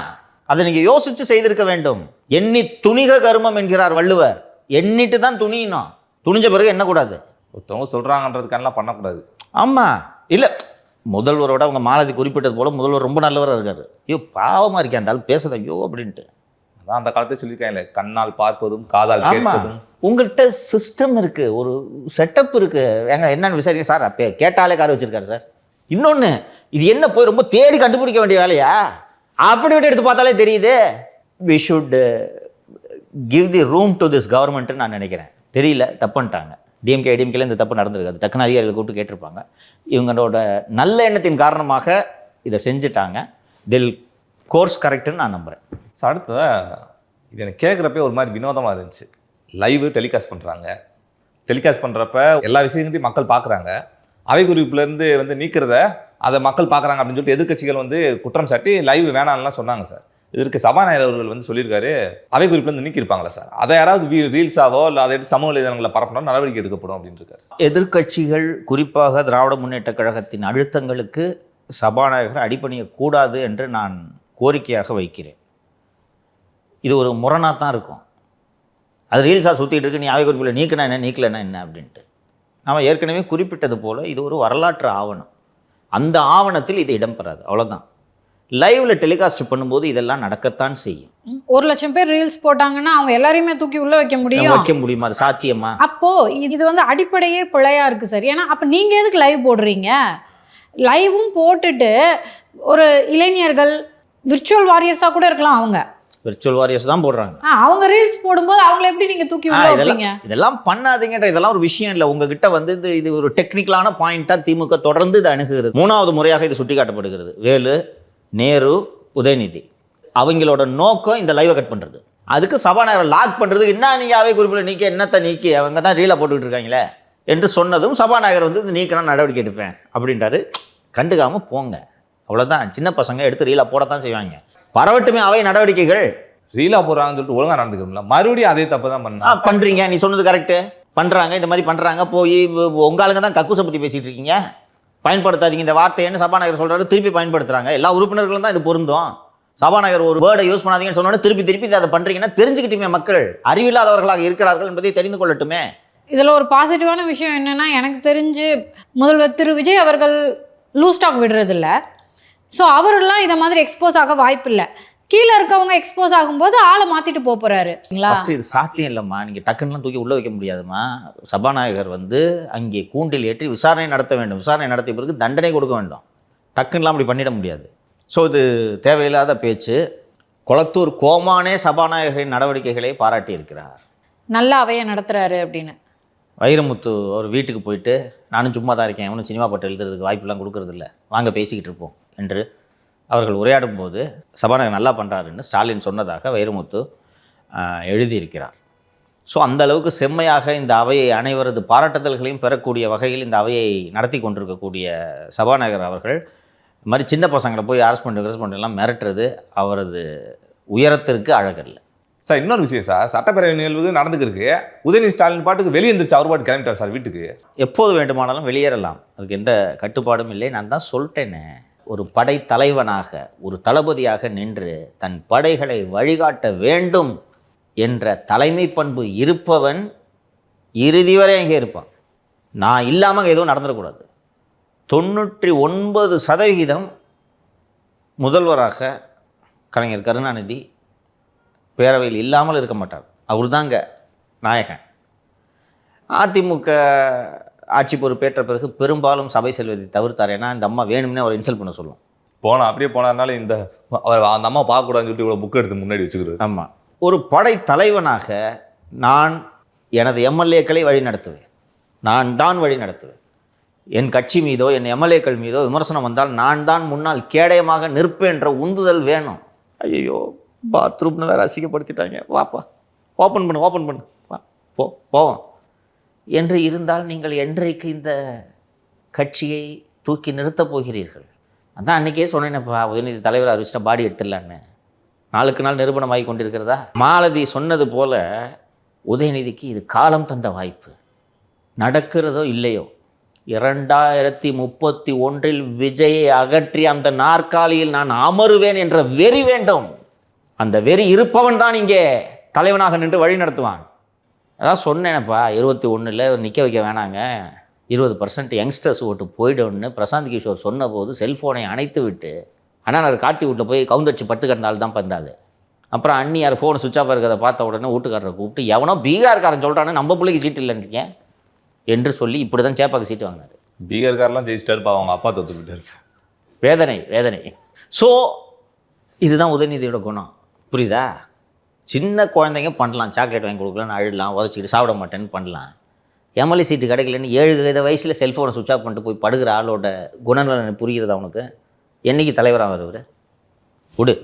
அதை நீங்கள் யோசித்து செய்திருக்க வேண்டும். எண்ணி துணிக கர்மம் என்கிறார் வள்ளுவர். எண்ணிட்டு தான் துணியணும். துணிஞ்ச பிறகு எண்ணக்கூடாது. ஒருத்தவங்க சொல்கிறாங்கன்றதுக்கெல்லாம் பண்ணக்கூடாது. ஆமாம், இல்லை முதல்வரோட அவங்க மாலதி குறிப்பிட்டது போல் முதல்வர் ரொம்ப நல்லவராக இருக்கார். ஐயோ பாவமாக இருக்கேன் அந்த ஆள் பேசுறது ஐயோ அப்படின்ட்டு. அதான் அந்த காலத்தை சொல்லியிருக்காங்க, கண்ணால் பார்ப்பதும் காதால் கேட்பதும். உங்கள்கிட்ட சிஸ்டம் இருக்குது, ஒரு செட்டப் இருக்குது. எங்க என்னன்னு விசாரிங்க சார். அப்போ கேட்டாலே கார் வச்சுருக்காரு சார். இன்னொன்று, இது என்ன போய் ரொம்ப தேடி கண்டுபிடிக்க வேண்டிய வேலையா? அப்படி விட்டு எடுத்து பார்த்தாலே தெரியுது. We should give the room to this கவர்மெண்ட்டுன்னு நான் நினைக்கிறேன். தெரியல, தப்புன்ட்டாங்க. டிஎம்கே ஐடிஎம்கேல இந்த தப்பு நடந்திருக்காது. டக்குனு அதிகாரிகளை கூப்பிட்டு கேட்டிருப்பாங்க. இவங்களோட நல்ல எண்ணத்தின் காரணமாக இதை செஞ்சுட்டாங்க. தில் கோர்ஸ் கரெக்டுன்னு நான் நம்புகிறேன். ஸோ அடுத்ததாக இது எனக்கு கேட்குறப்ப ஒரு மாதிரி வினோதமாக இருந்துச்சு. லைவ் டெலிகாஸ்ட் பண்ணுறாங்க. டெலிகாஸ்ட் பண்ணுறப்ப எல்லா விஷயங்களையும் மக்கள் பார்க்குறாங்க. அவை குறிப்புலேருந்து வந்து நீக்கிறத அதை மக்கள் பார்க்குறாங்க அப்படின்னு சொல்லிட்டு எதிர்க்கட்சிகள் வந்து குற்றம் சாட்டி லைவ் வேணாம்லாம் சொன்னாங்க சார். இதற்கு சபாநாயகர் அவர்கள் வந்து சொல்லியிருக்காரு, அவை குறிப்புலேருந்து நீக்கியிருப்பாங்களா சார், அதை யாராவது ரீல்ஸாவோ இல்லை அதை எடுத்து சமூக வலைதளங்களை பரப்பணும், நடவடிக்கை எடுக்கப்படும் அப்படின்னு இருக்காரு. எதிர்க்கட்சிகள் குறிப்பாக திராவிட முன்னேற்ற கழகத்தின் அழுத்தங்களுக்கு சபாநாயகர் அடிபணியக்கூடாது என்று நான் கோரிக்கையாக வைக்கிறேன். இது ஒரு முரணாக தான் இருக்கும். அது ரீல்ஸாக சுற்றிட்டு இருக்கு, நீ அவை குறிப்பில் நீக்கினா என்ன நீக்கலைன்னா என்ன அப்படின்ட்டு. நாம் ஏற்கனவே குறிப்பிட்டது போல் இது ஒரு வரலாற்று ஆவணம். அந்த ஆவணத்தில் இது இடம்பெறாது, அவ்வளோதான். லைவ்ல டெலிகாஸ்ட் பண்ணும்போது இதெல்லாம் நடக்கத்தான் செய்யும். 1,00,000 பேர் ரீல்ஸ் போட்டாங்கன்னா அவங்க எல்லாரையுமே தூக்கி உள்ள வைக்க முடியுமா? அது சாத்தியமா? அப்போ இது வந்து அடிப்படையே பிழையா இருக்கு சார். ஏன்னா அப்ப நீங்க எதுக்கு லைவ் போடுறீங்க? லைவும் போட்டுட்டு ஒரு இளைஞர்கள் விர்ச்சுவல் வாரியர்ஸா கூட இருக்கலாம். அவங்க விர்ச்சுவல் வாரியர்ஸ் தான் போடுறாங்க. அவங்க ரீல்ஸ் போடும்போது அவங்களை எப்படி நீங்க தூக்கி உள்ள வைப்பீங்க? இதெல்லாம் பண்ணாதீங்கன்ற இதெல்லாம் ஒரு விஷயம் இல்லை. உங்ககிட்ட வந்து இது ஒரு டெக்னிக்கலான பாயிண்டா திமுக தொடர்ந்து இதை அணுகுகிறது. 3வது முறையாக இது சுட்டிக்காட்டப்படுகிறது. வேலு, நேரு, உதயநிதி அவங்களோட நோக்கம் இந்த லைவை கட் பண்ணுறது. அதுக்கு சபாநாயகர் லாக் பண்ணுறதுக்கு என்ன நீங்கள் அவை குறிப்பில் நீக்கி என்னத்தை நீக்கி அவங்க தான் ரீலாக போட்டுக்கிட்டு இருக்காங்களே என்று சொன்னதும் சபாநாயகர் வந்து இது நீக்கணும் நடவடிக்கை எடுப்பேன் அப்படின்றாரு. கண்டுக்காமல் போங்க, அவ்வளோதான். சின்ன பசங்க எடுத்து ரீலாக போடத்தான் செய்வாங்க. பரவட்டுமே அவை நடவடிக்கைகள். ரீலா போடுறாங்கன்னு சொல்லிட்டு ஒழுங்கா நடந்துக்கிறோம்ல, மறுபடியும் அதே தப்பு தான் பண்ணுறீங்க. நீ சொன்னது கரெக்டு. பண்ணுறாங்க, இந்த மாதிரி பண்ணுறாங்க. போய் உங்களுங்க தான் கக்கூசை பற்றி பேசிகிட்டு இருக்கீங்க. பயன்படுத்தாதீங்க இந்த வார்த்தைன்னு சபாநாயகர் சொல்கிறாரு, திருப்பி பயன்படுத்துகிறாங்க. எல்லா உறுப்பினர்களும் தான் இது பொருந்தும். சபாநாயகர் ஒரு வேர்டை யூஸ் பண்ணாதீங்கன்னு சொன்னோன்னே திருப்பி அதை பண்ணுறீங்கன்னா தெரிஞ்சுக்கிட்டுமே மக்கள் அறிவில்லாதவர்களாக இருக்கிறார்கள் என்பதை தெரிந்து கொள்ளட்டுமே. இதில் ஒரு பாசிட்டிவான விஷயம் என்னென்னா, எனக்கு தெரிஞ்சு முதல்வர் திரு விஜய் அவர்கள் லூஸ் டாக் விடுறதில்ல. ஸோ அவரெல்லாம் இதை மாதிரி எக்ஸ்போஸ் ஆக வாய்ப்பு இல்லை. கீழே இருக்கவங்க எக்ஸ்போஸ் ஆகும்போது ஆளை மாற்றிட்டு போகிறாரு. இது சாத்தியம் இல்லைம்மா. நீங்கள் டக்குன்னுலாம் தூக்கி உள்ளே வைக்க முடியாதுமா. சபாநாயகர் வந்து அங்கே கூண்டில் ஏற்றி விசாரணை நடத்த வேண்டும். விசாரணை நடத்திய பிறகு தண்டனை கொடுக்க வேண்டும். டக்குன்னெலாம் அப்படி பண்ணிட முடியாது. ஸோ இது தேவையில்லாத பேச்சு. கொளத்தூர் கோமானே சபாநாயகரின் நடவடிக்கைகளை பாராட்டி இருக்கிறார். நல்ல அவையை நடத்துகிறாரு அப்படின்னு. வைரமுத்து அவர் வீட்டுக்கு போயிட்டு, நானும் சும்மா தான் இருக்கேன், அவனும் சினிமா பாட்டு எழுதுறதுக்கு வாய்ப்பெல்லாம் கொடுக்கறதில்ல, வாங்க பேசிக்கிட்டு இருப்போம் என்று அவர்கள் உரையாடும் போது சபாநாயகர் நல்லா பண்ணுறாருன்னு ஸ்டாலின் சொன்னதாக வைரமுத்து எழுதியிருக்கிறார். ஸோ அந்த அளவுக்கு செம்மையாக இந்த அவையை அனைவரது பாராட்டுதல்களையும் பெறக்கூடிய வகையில் இந்த அவையை நடத்தி கொண்டிருக்கக்கூடிய சபாநாயகர் அவர்கள் இந்த மாதிரி சின்ன பசங்களை போய் அரெஸ்ட் பண்ணி எல்லாம் மிரட்டுறது அவரது உயரத்திற்கு அழகல்ல. சார் இன்னொரு விஷயம் சார், சட்டப்பேரவை நிகழ்வு நடந்துருக்கு. உதயநிதி ஸ்டாலின் பாட்டுக்கு வெளியே எழுந்திரிச்சு அவர் பாட்டு கிளம்பிட்டார் சார் வீட்டுக்கு. எப்போது வேண்டுமானாலும் வெளியேறலாம், அதுக்கு எந்த கட்டுப்பாடும் இல்லை. நான் தான் சொல்லிட்டேனே, ஒரு படை தலைவனாக ஒரு தளபதியாக நின்று தன் படைகளை வழிகாட்ட வேண்டும் என்ற தலைமை பண்பு இருப்பவன் இறுதி வரை அங்கே இருப்பான். நான் இல்லாமல் எதுவும் நடந்துடக்கூடாது. 99% முதல்வராக கலைஞர் கருணாநிதி பேரவையில் இல்லாமல் இருக்க மாட்டார். அவர் தாங்க நாயகன். அதிமுக ஆட்சி பொறுப்பேற்ற பிறகு பெரும்பாலும் சபை செல்வதை தவிர்த்தார். ஏன்னா இந்த அம்மா வேணும்னே அவர் இன்சல்ட் பண்ண சொல்லுவோம். அப்படியே போனதுனால இந்த அந்த அம்மா பார்க்கக்கூடாதுன்னு சொல்லிட்டு இவ்வளோ புக் எடுத்து முன்னாடி வச்சுக்கிறது. ஆமாம், ஒரு படை தலைவனாக நான் எனது எம்எல்ஏக்களை வழி நடத்துவேன். நான் தான் வழி நடத்துவேன். என் கட்சி மீதோ என் எம்எல்ஏக்கள் மீதோ விமர்சனம் வந்தால் நான் தான் முன்னால் கேடயமாக நிற்பேன் என்ற உந்துதல் வேணும். ஐயோ பாத்ரூம்னு வேறு அசிங்கப்படுத்திட்டாங்க, வாப்பா ஓப்பன் பண்ணு வா போவோம் என்று இருந்தால் நீங்கள் என்றைக்கு இந்த கட்சியை தூக்கி நிறுத்தப் போகிறீர்கள்? அதான் அன்றைக்கே சொன்னேன்ப்பா, உதயநிதி தலைவர் அறிவிச்சிட்ட பாடி எடுத்துடலான்னு. நாளுக்கு நாள் நிரூபணமாகி கொண்டிருக்கிறதா? மாலதி சொன்னது போல உதயநிதிக்கு இது காலம் தந்த வாய்ப்பு. நடக்கிறதோ இல்லையோ, 2031 விஜயை அகற்றி அந்த நாற்காலியில் நான் அமருவேன் என்ற வெறி வேண்டும். அந்த வெறி இருப்பவன் தான் இங்கே தலைவனாக நின்று வழி நடத்துவான். அதான் சொன்னேனப்பா, 21 நிற்க வைக்க வேணாங்க, 20% யங்ஸ்டர்ஸ் ஓட்டு போய்டும்னு பிரசாந்த் கிஷோர் சொன்னபோது செல்ஃபோனை அணைத்து விட்டு அண்ணா கார்த்தி வீட்டில் போய் கவுந்தடிச்சு பத்து கிடந்தால் தான் பந்தாது. அப்புறம் அண்ணி ஃபோன் சுவிட்ச் ஆஃப் இருக்கிறத பார்த்த உடனே வீட்டுக்காரரை கூப்பிட்டு எவனோ பீகார்காரன் சொல்கிறானே நம்ம பிள்ளைக்கு சீட்டு இல்லைன்றீங்க என்று சொல்லி இப்படி தான் சேப்பாக்கு சீட்டு வாங்கினார். பீகார்காரெலாம் ஜெயிச்சிட்டாருப்பா, அவங்க அப்பா தோத்து விட்டார் சார். வேதனை. ஸோ இதுதான் உதயநிதியோட குணம், புரியுதா? சின்ன குழந்தைங்க பண்ணலாம், சாக்லேட் வாங்கி கொடுக்கலான்னு அழலாம், உதச்சிக்கிட்டு சாப்பிட மாட்டேன்னு பண்ணலாம். எம்எல்ஏ சீட்டு கிடைக்கலன்னு 7 வயசில் செல்ஃபோனை சுவிட்ச் ஆஃப் பண்ணிட்டு போய் படுகிற ஆளோட குணநலனை புரிகிறதா அவனுக்கு? என்னைக்கு தலைவராக வருவார்? விடு.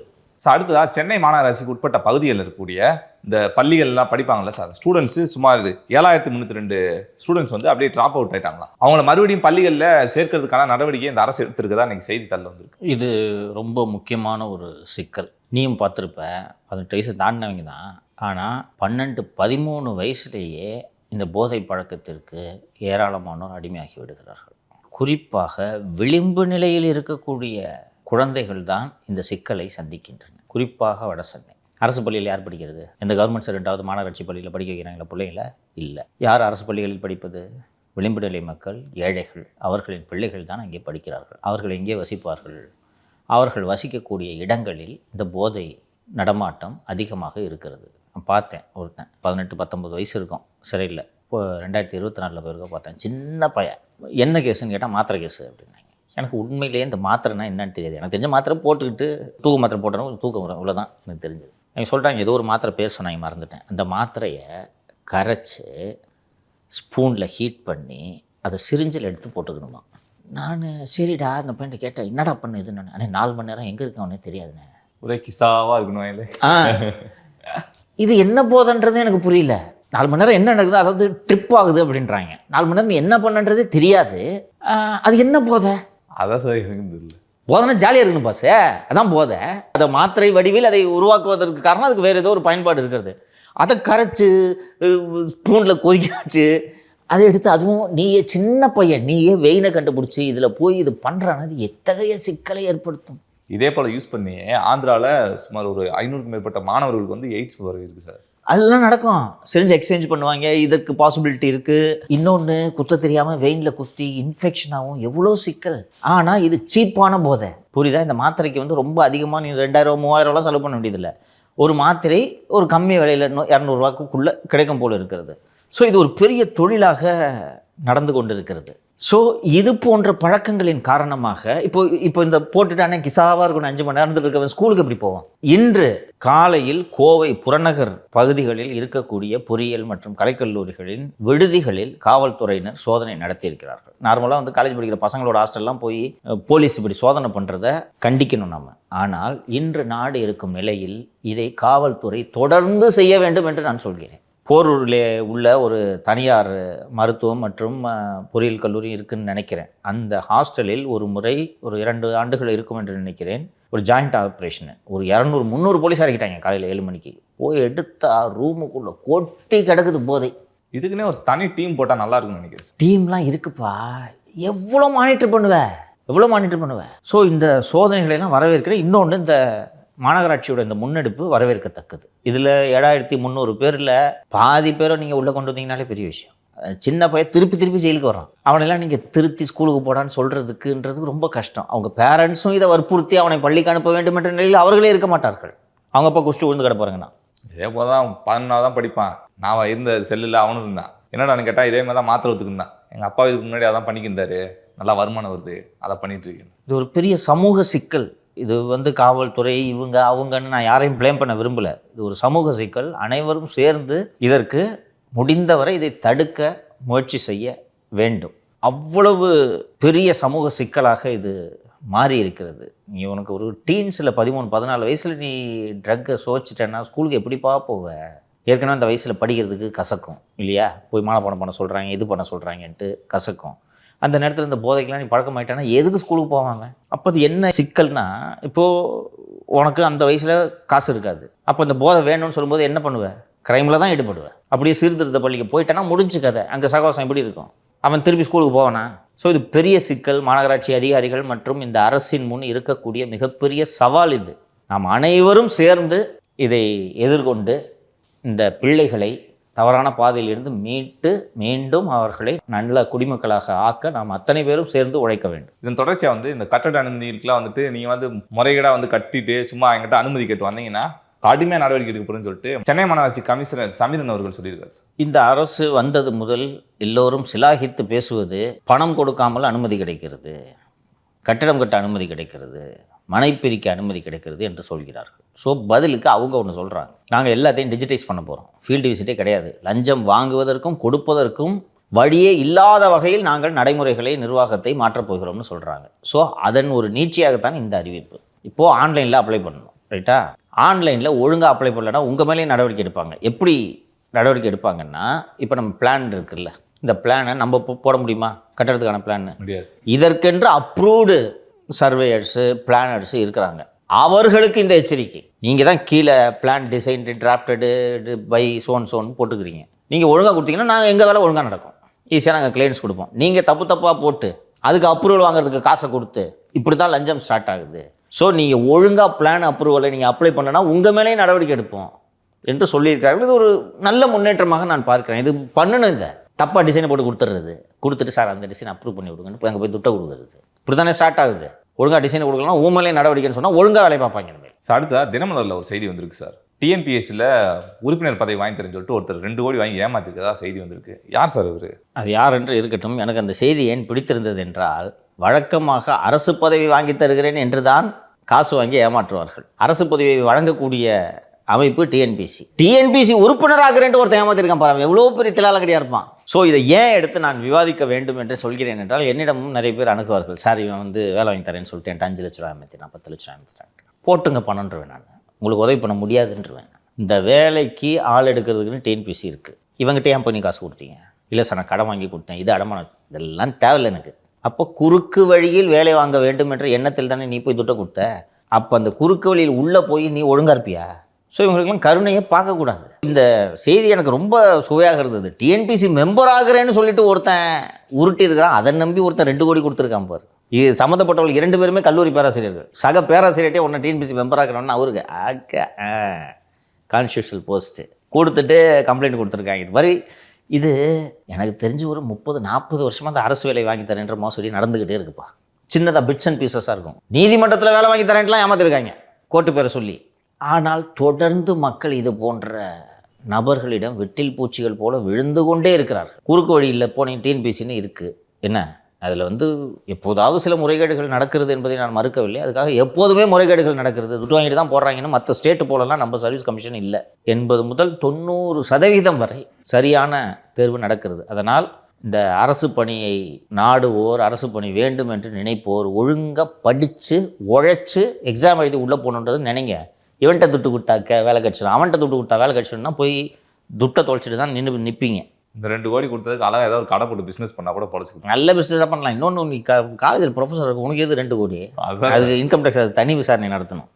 சார் அடுத்ததா சென்னை மாநகராட்சிக்கு உட்பட்ட பகுதிகளில் இருக்கக்கூடிய இந்த பள்ளிகள்லாம் படிப்பாங்கல்ல சார், ஸ்டூடெண்ட்ஸு சுமார் 7302 ஸ்டூடெண்ட்ஸ் வந்து அப்படியே ட்ராப் அவுட் ஆகிட்டாங்களா. அவங்கள மறுபடியும் பள்ளிகளில் சேர்க்கறதுக்கான நடவடிக்கை இந்த அரசு எடுத்திருக்குதா இன்னைக்கு செய்தித்தாளில் வந்திருக்கு. இது ரொம்ப முக்கியமான ஒரு சிக்கல். நீயும் பார்த்துருப்ப, 18 வயசு தாண்டினவங்க தான். ஆனால் 12-13 வயசுலேயே இந்த போதை பழக்கத்திற்கு ஏராளமானோர் அடிமையாகி விடுகிறார்கள். குறிப்பாக விளிம்பு நிலையில் இருக்கக்கூடிய குழந்தைகள் தான் இந்த சிக்கலை சந்திக்கின்றன. குறிப்பாக வட சென்னை அரசு பள்ளியில் யார் படிக்கிறது? எந்த கவர்மெண்ட் ரெண்டாவது மாநகராட்சி பள்ளியில் படிக்க வைக்கிறாங்களா பிள்ளைகளை? இல்லை. யார் அரசு பள்ளிகளில் படிப்பது? விளிம்பு நிலை மக்கள், ஏழைகள். அவர்களின் பிள்ளைகள் தான் அங்கே படிக்கிறார்கள். அவர்கள் எங்கே வசிப்பார்கள்? அவர்கள் வசிக்கக்கூடிய இடங்களில் இந்த போதை நடமாட்டம் அதிகமாக இருக்கிறது. நான் பார்த்தேன், ஒருத்தன் 18-19 வயசு இருக்கும், சிறையில். இப்போ 2024 போயிருக்க பார்த்தேன், சின்ன பையன். என்ன கேஸுன்னு கேட்டால் மாத்திரை கேஸு அப்படின்னாங்க. எனக்கு உண்மையிலேயே இந்த மாத்திரைனா என்னன்னு தெரியாது. எனக்கு தெரிஞ்ச மாத்திரை போட்டுக்கிட்டு தூக்க மாத்திரை போட்டோன்னா கொஞ்சம் தூக்கம் வரும், இவ்வளோதான் எனக்கு தெரிஞ்சது. அவங்க சொல்கிறாங்க ஏதோ ஒரு மாத்திரை பேர் சொன்னாங்க, மறந்துட்டேன். அந்த மாத்திரையை கரைச்சி ஸ்பூனில் ஹீட் பண்ணி அதை சிரிஞ்சில் எடுத்து போட்டுக்கணுமா. நான் சரிடா அந்த பையன்ட்ட கேட்டேன், என்னடா பண்ணு இதுன்னு. ஆனால் 4 மணி நேரம் எங்கே இருக்கவனே தெரியாதுண்ணே. ஒரே கிசாவாக இருக்கணும். இது என்ன போதன்றது எனக்கு புரியல. 4 மணி நேரம் என்ன நடக்குது, அதாவது ட்ரிப் ஆகுது அப்படின்றாங்க. 4 மணி நேரம் என்ன பண்ணன்றதே தெரியாது. அது என்ன போதை? அதான் சார் எனக்கு தெரியல. போதைன்னா ஜாலியாக இருக்கணும் பாசே, அதான் போதை. அதை மாத்திரை வடிவில் அதை உருவாக்குவதற்கு காரணம் அதுக்கு வேறு ஏதோ ஒரு பயன்பாடு இருக்கிறது. அதை கரைச்சி ஸ்பூனில் கொதிக்க வச்சு அதை எடுத்து, அதுவும் நீயே சின்ன பையன், நீயே வெயினை கண்டுபிடிச்சி இதில் போய் இது பண்ணுறானது எத்தகைய சிக்கலை ஏற்படுத்தும். இதே போல் யூஸ் பண்ணி ஆந்திராவில் சுமார் ஒரு 500க்கும் மேற்பட்ட மாணவர்களுக்கு வந்து எய்ட்ஸ் இருக்குது சார். அதெல்லாம் நடக்கும். சிரிஞ்சு எக்ஸ்சேஞ்ச் பண்ணுவாங்க, இதற்கு பாசிபிலிட்டி இருக்குது. இன்னொன்று, குத்த தெரியாமல் வெயினில் குத்தி இன்ஃபெக்ஷன் ஆகும், எவ்வளோ சிக்கல். ஆனால் இது சீப்பான போதை, புரியுதா? இந்த மாத்திரைக்கு வந்து ரொம்ப அதிகமாக நீ 2000 3000 செலவு பண்ண வேண்டியதில்லை. ஒரு மாத்திரை ஒரு கம்மி விலையில் 200 ரூபாய்க்குள்ளே கிடைக்கும் போல் இருக்கிறது. ஸோ இது ஒரு பெரிய தொழிலாக நடந்து கொண்டு இருக்கிறது. ஸோ இது போன்ற பழக்கங்களின் காரணமாக இப்போ இந்த போட்டுட்டானே கிசாவாக இருக்கணும் 5 மணி நேரத்தில் இருக்கவன் ஸ்கூலுக்கு எப்படி போவான்? இன்று காலையில் கோவை புறநகர் பகுதிகளில் இருக்கக்கூடிய பொறியியல் மற்றும் கலைக்கல்லூரிகளின் விடுதிகளில் காவல்துறையினர் சோதனை நடத்தியிருக்கிறார்கள். நார்மலாக வந்து காலேஜ் படிக்கிற பசங்களோட ஹாஸ்டல்லாம் போய் போலீஸ் இப்படி சோதனை பண்ணுறதை கண்டிக்கணும் நம்ம. ஆனால் இன்று நாடு இருக்கும் நிலையில் இதை காவல்துறை தொடர்ந்து செய்ய வேண்டும் என்று நான் சொல்கிறேன். போரூரில் உள்ள ஒரு தனியார் மருத்துவம் மற்றும் பொறியியல் கல்லூரி இருக்குன்னு நினைக்கிறேன். அந்த ஹாஸ்டலில் ஒரு முறை ஒரு 2 ஆண்டுகள் இருக்கும் என்று நினைக்கிறேன், ஒரு ஜாயிண்ட் ஆப்ரேஷனு. ஒரு 200-300 போலீஸ் இறக்கிட்டாங்க காலையில் 7 மணிக்கு. போய் எடுத்தா ரூமுக்குள்ளே கொட்டி கிடக்குது போதை. இதுக்குன்னே ஒரு தனி டீம் போட்டால் நல்லா இருக்கும்னு நினைக்கிறேன். டீம்லாம் இருக்குப்பா, எவ்வளோ மானிட்டர் பண்ணுவேன். ஸோ இந்த சோதனைகளெல்லாம் வரவேற்கிறேன். இன்னொன்று, இந்த மாநகராட்சியோட இந்த முன்னெடுப்பு வரவேற்கத்தக்கது. இதில் 7300 பேரில் பாதி பேரை நீங்கள் உள்ளே கொண்டு வந்தீங்கனாலே பெரிய விஷயம். சின்ன பையன் திருப்பி ஜெயிலுக்கு வரான், அவனெல்லாம் நீங்கள் திருத்தி ஸ்கூலுக்கு போடான்னு சொல்கிறதுக்குன்றது ரொம்ப கஷ்டம். அவங்க பேரண்ட்ஸும் இதை வற்புறுத்தி அவனை பள்ளிக்கு அனுப்ப வேண்டும் என்ற நிலையில் அவர்களே இருக்க மாட்டார்கள். அவங்க அப்பா குஷ்டு விழுந்து கிடப்பாருங்கண்ணா. இதே போல் தான் 11 தான் படிப்பான். நான் இருந்த செல்லில் அவனும் இருந்தான். என்னடான்னு கேட்டால் இதே மாதிரி தான் மாத்திரை ஒத்துக்குந்தான். எங்கள் அப்பா இதுக்கு முன்னாடி அதான் பண்ணிக்கிருந்தாரு, நல்லா வருமானம் வருது, அதை பண்ணிட்டு இருக்கேன். இது ஒரு பெரிய சமூக சிக்கல். இது வந்து காவல்துறை இவங்க அவங்கன்னு நான் யாரையும் ப்ளேம் பண்ண விரும்பலை. இது ஒரு சமூக சிக்கல். அனைவரும் சேர்ந்து இதற்கு முடிந்தவரை இதை தடுக்க முயற்சி செய்ய வேண்டும். அவ்வளவு பெரிய சமூக சிக்கலாக இது மாறி இருக்கிறது. நீ உனக்கு ஒரு டீன்ஸில் 13-14 வயசில் நீ ட்ரக்கை சோச்சிட்டேன்னா ஸ்கூலுக்கு எப்படிப்பா போவ? ஏற்கனவே அந்த வயசில் படிக்கிறதுக்கு கசக்கும் இல்லையா? போய் மானப்பாடம் பண்ண சொல்கிறாங்க, இது பண்ண சொல்கிறாங்கன்ட்டு கசக்கும். அந்த நேரத்தில் இந்த போதைக்கெலாம் நீ பழக்கமாயிட்டானா எதுக்கு ஸ்கூலுக்கு போவாங்க? அப்போ அது என்ன சிக்கல்னா, இப்போது உனக்கு அந்த வயசில் காசு இருக்காது. அப்போ இந்த போதை வேணும்னு சொல்லும்போது என்ன பண்ணுவேன்? கிரைமில் தான் ஈடுபடுவேன். அப்படியே சீர்திருத்த பள்ளிக்கு போயிட்டானா முடிஞ்சு கதை. அங்கே சகவாசம் எப்படி இருக்கும்? அவன் திருப்பி ஸ்கூலுக்கு போவானா? ஸோ இது பெரிய சிக்கல். மாநகராட்சி அதிகாரிகள் மற்றும் இந்த அரசின் முன் இருக்கக்கூடிய மிகப்பெரிய சவால் இது. நாம் அனைவரும் சேர்ந்து இதை எதிர்கொண்டு இந்த பிள்ளைகளை தவறான பாதையிலிருந்து மீட்டு மீண்டும் அவர்களை நல்ல குடிமக்களாக ஆக்க நாம் அத்தனை பேரும் சேர்ந்து உழைக்க வேண்டும். இதன் தொடர்ச்சியாக வந்து இந்த கட்டட அனுமதிக்கெலாம் வந்துட்டு நீங்கள் வந்து முறைகேடாக வந்து கட்டிட்டு சும்மா என்கிட்ட அனுமதி கேட்டு வந்தீங்கன்னா கடுமையாக நடவடிக்கை எடுக்கப்படும்னு சொல்லிட்டு சென்னை மாநகராட்சி கமிஷனர் சமீரன் அவர்கள் சொல்லியிருக்காரு. இந்த அரசு வந்தது முதல் எல்லோரும் சிலாகித்து பேசுவது பணம் கொடுக்காமல் அனுமதி கிடைக்கிறது, கட்டிடம் கட்ட அனுமதி கிடைக்கிறது, மனை பிரிக்க அனுமதி கிடைக்கிறது என்று சொல்கிறார்கள். ஸோ பதிலுக்கு அவங்க ஒன்று சொல்கிறாங்க, நாங்கள் எல்லாத்தையும் டிஜிட்டைஸ் பண்ண போகிறோம், ஃபீல்டு விசிட்டே கிடையாது, லஞ்சம் வாங்குவதற்கும் கொடுப்பதற்கும் வழியே இல்லாத வகையில் நாங்கள் நடைமுறைகளை நிர்வாகத்தை மாற்றப் போகிறோம்னு சொல்கிறாங்க. ஸோ அதன் ஒரு நீட்சியாகத்தான் இந்த அறிவிப்பு. இப்போது ஆன்லைனில் அப்ளை பண்ணணும், ரைட்டா? ஆன்லைனில் ஒழுங்காக அப்ளை பண்ணலன்னா உங்கள் மேலேயும் நடவடிக்கை எடுப்பாங்க. எப்படி நடவடிக்கை எடுப்பாங்கன்னா, இப்போ நம்ம பிளான் இருக்குல்ல, இந்த பிளானை நம்ம போட முடியுமா? கட்டடத்துக்கான பிளான் முடியாது. இதற்கென்று அப்ரூவ்டு சர்வேயர்ஸு பிளானர்ஸு இருக்கிறாங்க. அவர்களுக்கு இந்த எச்சரிக்கை, நீங்கள் தான் கீழே பிளான் டிசைன்டு டிராஃப்டடு பை சோன் போட்டுக்கிறீங்க. நீங்கள் ஒழுங்காக கொடுத்தீங்கன்னா நாங்கள் எங்கள் வேலை ஒழுங்காக நடக்கும், ஈஸியாக நாங்கள் கிளைண்ட்ஸ் கொடுப்போம். நீங்கள் தப்பாக போட்டு அதுக்கு அப்ரூவல் வாங்குறதுக்கு காசை கொடுத்து இப்படி தான் லஞ்சம் ஸ்டார்ட் ஆகுது. ஸோ நீங்கள் ஒழுங்காக பிளான் அப்ரூவலை நீங்கள் அப்ளை பண்ணனா உங்கள் மேலேயும் நடவடிக்கை எடுப்போம் என்று சொல்லியிருக்கார்கள். இது ஒரு நல்ல முன்னேற்றமாக நான் பார்க்குறேன். இது பண்ணணும். இந்த தப்பாக டிசைனை போட்டு கொடுத்துட்டு சார் அந்த டிசைன் அப்ரூவ் பண்ணி விடுங்கன்னு இப்போ அங்கே போய் துட்டை கொடுக்குறது இப்படி தானே ஸ்டார்ட் ஆகுது. ஒழுங்காக டிசைனை கொடுக்கலாம், ஊமலே நடவடிக்கைன்னு சொன்னால் ஒழுங்காக வேலை பார்ப்பாங்க. சார் அடுத்த தினமலரில் ஒரு செய்தி வந்திருக்கு சார். டிஎன்பிஎஸ்சியில் உறுப்பினர் பதவி வாங்கி தரேன்னு சொல்லிட்டு ஒருத்தர் 2 கோடி வாங்கி ஏமாத்திருக்கதா செய்தி வந்திருக்கு. யார் சார் அவர்? அது யார் என்று இருக்கட்டும். எனக்கு அந்த செய்தி ஏன் பிடித்திருந்தது என்றால், வழக்கமாக அரசு பதவி வாங்கி தருகிறேன் என்று தான் காசு வாங்கி ஏமாற்றுவார்கள். அரசு பதவியை வழங்கக்கூடிய அமைப்பு டிஎன்பிஎஸ்சி உறுப்பினராகிறேன் ஒருத்தன் ஏமாத்திருக்கான் பாருங்க, எவ்வளோ பெரிய திலாலக்கடியாக இருப்பான். ஸோ இதை ஏன் எடுத்து நான் விவாதிக்க வேண்டும் என்று சொல்கிறேன் என்றால், என்னிடமும் நிறைய பேர் அணுகுவார்கள். சார் இவன் வந்து வேலை வாங்கி தரேன்னு சொல்லிட்டு என்கிட்ட 5 லட்ச ரூபா ஏமாத்தினான், 10 லட்ச ரூபா ஏமாத்தினான், போட்டுங்க பணம்ன்றவேன். நான் உங்களுக்கு உதவி பண்ண முடியாதுன்றவேன். இந்த வேலைக்கு ஆள் எடுக்கிறதுக்குன்னு டிஎன்பிசி இருக்குது. இவங்ககிட்ட ஏன் போய் நீ காசு கொடுத்தீங்க? இல்லை சார் நான் கடன் வாங்கி கொடுத்தேன், இது அடமானம், இதெல்லாம் தேவையில்லை எனக்கு. அப்போ குறுக்கு வழியில் வேலை வாங்க வேண்டும் என்ற எண்ணத்தில் தானே நீ போய் துட்டை கொடுத்த. அப்போ அந்த குறுக்கு வழியில் உள்ளே போய் நீ ஒழுங்கா இருப்பியா? ஸோ இவங்களுக்கெல்லாம் கருணையை பார்க்கக்கூடாது. இந்த செய்தி எனக்கு ரொம்ப சுவையாக இருந்தது. டிஎன்பிசி மெம்பர் ஆகிறேன்னு சொல்லிட்டு ஒருத்தன் உருட்டி இருக்கிறான், அதை நம்பி ஒருத்தன் 2 கோடி கொடுத்துருக்கான் பாரு. இது சம்மந்தப்பட்டவர்கள் 2 பேருமே கல்லூரி பேராசிரியர்கள். சக பேராசிரியர்கிட்டே ஒன்று டிஎன்பிசி மெம்பர் ஆகிறோன்னு அவருக்கு கான்ஸ்டியூஷனல் போஸ்ட்டு கொடுத்துட்டு கம்ப்ளைண்ட் கொடுத்துருக்காங்க. இது மாதிரி இது எனக்கு தெரிஞ்சு ஒரு 30-40 வருஷமாக அந்த அரசு வேலை வாங்கி தரேன்ற மோசடி நடந்துக்கிட்டே இருக்குப்பா. சின்னதாக பிட்ஸ் அண்ட் பீசஸாக இருக்கும். நீதிமன்றத்தில் வேலை வாங்கி தரேன்ட்டுலாம் ஏமாத்திருக்காங்க கோர்ட்டு பேரை சொல்லி. ஆனால் தொடர்ந்து மக்கள் இது போன்ற நபர்களிடம் வெட்டில் பூச்சிகள் போல விழுந்து கொண்டே இருக்கிறார்கள். குறுக்கு வழியில் போனீங்க டிஎன்பிசின்னு இருக்குது, என்ன அதில் எப்போதாவது சில முறைகேடுகள் நடக்கிறது என்பதை நான் மறுக்கவில்லை. அதுக்காக எப்போதுமே முறைகேடுகள் நடக்கிறது, துட்டு வாங்கிட்டு தான் போடுறாங்கன்னு மற்ற ஸ்டேட்டு போலலாம் நம்ம சர்வீஸ் கமிஷன் இல்லை. 80 முதல் 90% வரை சரியான தேர்வு நடக்கிறது. அதனால் இந்த அரசு பணியை நாடுவோர், அரசு பணி வேண்டும் என்று நினைப்போர் ஒழுங்காக படித்து உழைச்சி எக்ஸாம் எழுதி உள்ளே போகணுன்றது நினைங்க. இவன்கிட்ட துட்டு கொடுத்தாக்க வேலை கட்சிடும், அவன்கிட்ட துட்டு கொடுத்தா வேலை கட்சிடும்னா போய் துட்டை தொலைச்சிட்டு தான் நிற்பீங்க. இந்த 2 கோடி கொடுத்ததுக்கு அழகாக ஏதாவது ஒரு கடை போட்டு பிஸ்னஸ் பண்ணால் கூட பொழைச்சிக்கலாம். நல்ல பிஸ்னஸாக பண்ணலாம். இன்னொன்று, நீ காலேஜில் ப்ரொஃபஸர் இருக்கு, உனக்கு எது 2 கோடி? அது இன்கம் டேக்ஸ், அது தனி விசாரணை நடத்தணும்.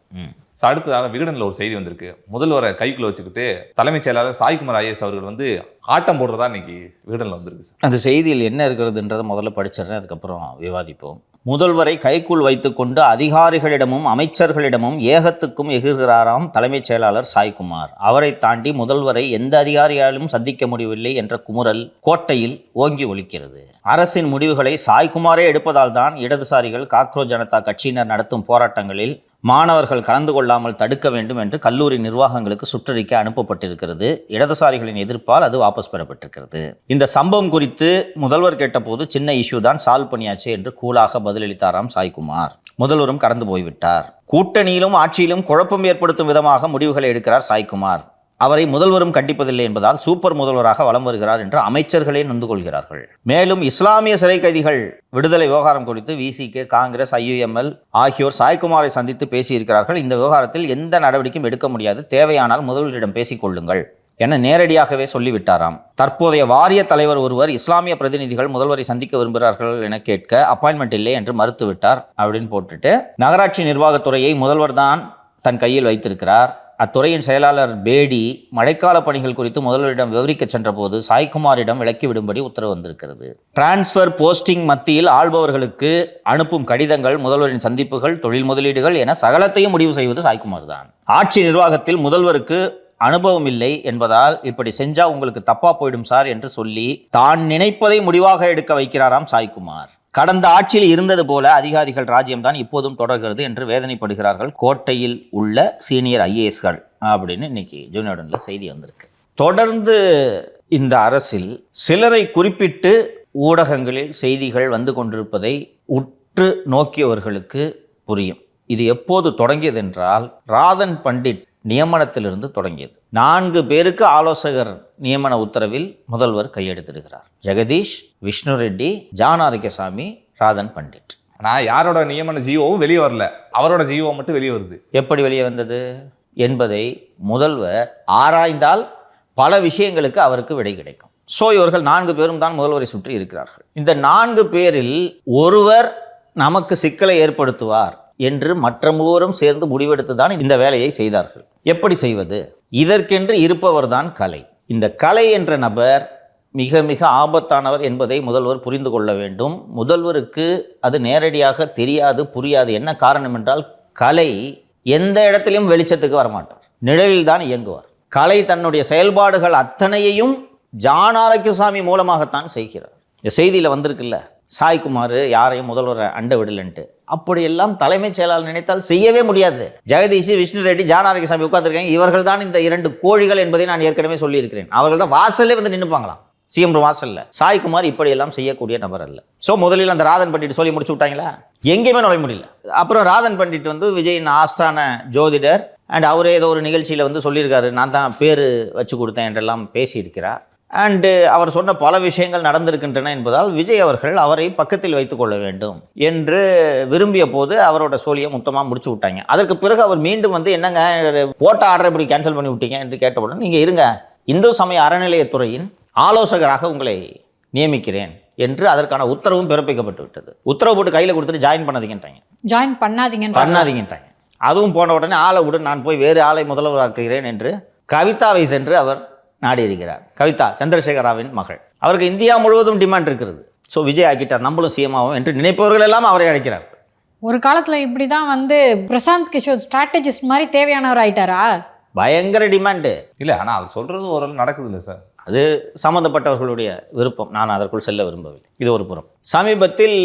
அடுத்ததாக விகடனில் ஒரு செய்தி வந்திருக்கு. முதல்வரை கைக்குள்ள வச்சுக்கிட்டு தலைமைச் செயலாளர் சாய்குமார் ஐஏஎஸ் அவர்கள் ஆட்டம் போடுறதா இன்னைக்கு விகடனில் வந்திருக்கு. அந்த செய்தியில் என்ன இருக்கிறதுன்றதை முதல்ல படிச்சிடுறேன், அதுக்கப்புறம் விவாதிப்போம். முதல்வரை கைக்குள் வைத்துக்கொண்டு அதிகாரிகளிடமும் அமைச்சர்களிடமும் ஏகத்துக்கும் எகிர்கிறாராம் தலைமைச் செயலாளர் சாய்குமார். அவரை தாண்டி முதல்வரை எந்த அதிகாரியாலும் சந்திக்க முடியவில்லை என்ற குமுறல் கோட்டையில் ஓங்கி ஒலிக்கிறது. அரசின் முடிவுகளை சாய்குமாரே எடுப்பதால் தான் இடதுசாரிகள் காக்ரோச் ஜனதா கட்சியினர் நடத்தும் போராட்டங்களில் மாணவர்கள் கலந்து கொள்ளாமல் தடுக்க வேண்டும் என்று கல்லூரி நிர்வாகங்களுக்கு சுற்றறிக்கை அனுப்பப்பட்டிருக்கிறது. இடதுசாரிகளின் எதிர்ப்பால் அது வாபஸ் பெறப்பட்டிருக்கிறது. இந்த சம்பவம் குறித்து முதல்வர் கேட்டபோது சின்ன இஷ்யூ தான், சால்வ் பண்ணியாச்சு என்று கூலாக பதிலளித்தாராம் சாய்குமார். முதல்வரும் கடந்து போய்விட்டார். கூட்டணியிலும் ஆட்சியிலும் குழப்பம் ஏற்படுத்தும் விதமாக முடிவுகளை எடுக்கிறார் சாய்குமார். அவரை முதல்வரும் கண்டிப்பதில்லை என்பதால் சூப்பர் முதல்வராக வலம் வருகிறார் என்று அமைச்சர்களே நொந்து கொள்கிறார்கள். மேலும் இஸ்லாமிய சிறை கைதிகள் விடுதலை விவகாரம் குறித்து விசிகே, காங்கிரஸ், IUML ஆகியோர் சாய்குமாரை சந்தித்து பேசியிருக்கிறார்கள். இந்த விவகாரத்தில் எந்த நடவடிக்கையும் எடுக்க முடியாது, தேவையானால் முதல்வரிடம் பேசிக் கொள்ளுங்கள் என நேரடியாகவே சொல்லிவிட்டாராம். தற்போதைய வாரிய தலைவர் ஒருவர் இஸ்லாமிய பிரதிநிதிகள் முதல்வரை சந்திக்க விரும்புகிறார்கள் என கேட்க அப்பாயின்மெண்ட் இல்லை என்று மறுத்துவிட்டார் அப்படின்னு போட்டுட்டு, நகராட்சி நிர்வாகத்துறையை முதல்வர் தான் தன் கையில் வைத்திருக்கிறார். அத்துறையின் செயலாளர் பேடி மழைக்கால பணிகள் குறித்து முதல்வரிடம் விவரிக்க சென்ற போது சாய்குமாரிடம் விலக்கிவிடும்படி உத்தரவு வந்திருக்கிறது. டிரான்ஸ்ஃபர், போஸ்டிங் மத்தியில் ஆள்பவர்களுக்கு அனுப்பும் கடிதங்கள், முதல்வரின் சந்திப்புகள், தொழில் முதலீடுகள் என சகலத்தையும் முடிவு செய்வது சாய்குமார் தான். ஆட்சி நிர்வாகத்தில் முதல்வருக்கு அனுபவம் இல்லை என்பதால் இப்படி செஞ்சா உங்களுக்கு தப்பா போயிடும் சார் என்று சொல்லி தான் நினைப்பதை முடிவாக எடுக்க வைக்கிறாராம் சாய்குமார். கடந்த ஆட்சியில் இருந்தது போல அதிகாரிகள் ராஜ்யம்தான் இப்போதும் தொடர்கிறது என்று வேதனைப்படுகிறார்கள் கோட்டையில் உள்ள சீனியர் IASகள் அப்படின்னு இன்னைக்கு ஜூனியர்டனில் செய்தி வந்திருக்கு. தொடர்ந்து இந்த அரசில் சிலரை குறிப்பிட்டு ஊடகங்களில் செய்திகள் வந்து கொண்டிருப்பதை உற்று நோக்கியவர்களுக்கு புரியும். இது எப்போது தொடங்கியது என்றால் ராதன் பண்டிட் நியமனத்திலிருந்து தொடங்கியது. 4 பேருக்கு ஆலோசகர் நியமன உத்தரவில் முதல்வர் கையெழுத்திடுகிறார். ஜெகதீஷ், விஷ்ணு ரெட்டி, ஜான் ஆரோக்கியசாமி, ராதன் பண்டிட். ஆனால் யாரோட நியமன ஜியோவும் வெளியே வரல, அவரோட ஜியோ மட்டும் வெளியே வருது. எப்படி வெளியே வந்தது என்பதை முதல்வர் ஆராய்ந்தால் பல விஷயங்களுக்கு அவருக்கு விடை கிடைக்கும். ஸோ இவர்கள் 4 பேரும் தான் முதல்வரை சுற்றி இருக்கிறார்கள். இந்த 4 பேரில் ஒருவர் நமக்கு சிக்கலை ஏற்படுத்துவார் என்று மற்ற மூவரும் சேர்ந்து முடிவெடுத்து தான் இந்த வேலையை செய்தார்கள். எப்படி செய்வது? இதற்கென்று இருப்பவர் தான் கலை. இந்த கலை என்ற நபர் மிக மிக ஆபத்தானவர் என்பதை முதல்வர் புரிந்து கொள்ள வேண்டும். முதல்வருக்கு அது நேரடியாக தெரியாது, புரியாது. என்ன காரணம் என்றால் கலை எந்த இடத்திலும் வெளிச்சத்துக்கு வரமாட்டார், நிழலில் தான் இயங்குவார். கலை தன்னுடைய செயல்பாடுகள் அத்தனையையும் ஜான் ஆரோக்கியசாமி மூலமாகத்தான் செய்கிறார். இந்த செய்தியில் வந்திருக்குல்ல, சாய்குமார் யாரையும் முதல்வரை அண்ட விடலன்ட்டு. அப்படியெல்லாம் தலைமைச் செயலாளர் நினைத்தால் செய்யவே முடியாது. ஜெகதீஷ், விஷ்ணு ரெட்டி, ஜான் ஆரோக்கியசாமி உட்கார்ந்துருக்காங்க. இவர்கள் தான் இந்த 2 கோழிகள் என்பதை நான் ஏற்கனவே சொல்லியிருக்கிறேன். அவர்கள் தான் வாசல்லே வந்து நின்றுப்பாங்களாம், சிஎம் வாசல்ல. சாய்குமார் இப்படியெல்லாம் செய்யக்கூடிய நபர் அல்ல. ஸோ முதலில் அந்த ராதன் பண்டிட் சொல்லி முடிச்சு விட்டாங்களா, எங்கேயுமே நுழைய முடியல. அப்புறம் ராதன் பண்டிட் விஜயின் ஆஸ்தான ஜோதிடர், அண்ட் அவரே ஏதோ ஒரு நிகழ்ச்சியில் சொல்லியிருக்காரு, நான் தான் பேர் வச்சு கொடுத்தேன் என்றெல்லாம் பேசியிருக்கிறார். அண்டு அவர் சொன்ன பல விஷயங்கள் நடந்திருக்கின்றன என்பதால் விஜய் அவர்கள் அவரை பக்கத்தில் வைத்துக்கொள்ள வேண்டும் என்று விரும்பிய போது அவரோட சோழியை மொத்தமாக முடிச்சு விட்டாங்க. அதற்கு பிறகு அவர் மீண்டும் வந்து என்னங்க போட்ட ஆர்டரை இப்படி கேன்சல் பண்ணி விட்டீங்க என்று கேட்டவுடன் நீங்கள் இருங்க, இந்து சமய அறநிலையத்துறையின் ஆலோசகராக உங்களை நியமிக்கிறேன் என்று அதற்கான உத்தரவும் பிறப்பிக்கப்பட்டு விட்டது. உத்தரவு போட்டு கையில் கொடுத்துட்டு ஜாயின் பண்ணாதீங்கன்றாங்க. அதுவும் போன உடனே ஆளை விட நான் போய் வேறு ஆளை முதல்வராக்குகிறேன் என்று கவிதாவை சென்று அவர் நாடி இருக்கிறார். கவிதா சந்திரசேகராவின் மகள். அவருக்கு இந்தியா முழுவதும் டிமாண்ட் இருக்கிறது. ஸோ விஜய் ஆக்கிட்டார், நம்மளும் சிஎம் ஆகும் என்று நினைப்பவர்கள் எல்லாம் அவரை அழைக்கிறார். ஒரு காலத்தில் இப்படி தான் வந்து பிரசாந்த் கிஷோர் ஸ்ட்ராட்டஜிஸ்ட் மாதிரி தேவையானவர் ஆயிட்டாரா? பயங்கர டிமாண்டு. இல்லை, ஆனால் அவர் சொல்கிறது ஓரளவு நடக்குது இல்லை சார். அது சம்மந்தப்பட்டவர்களுடைய விருப்பம், நான் அதற்குள் செல்ல விரும்பவில்லை. இது ஒரு புறம். சமீபத்தில்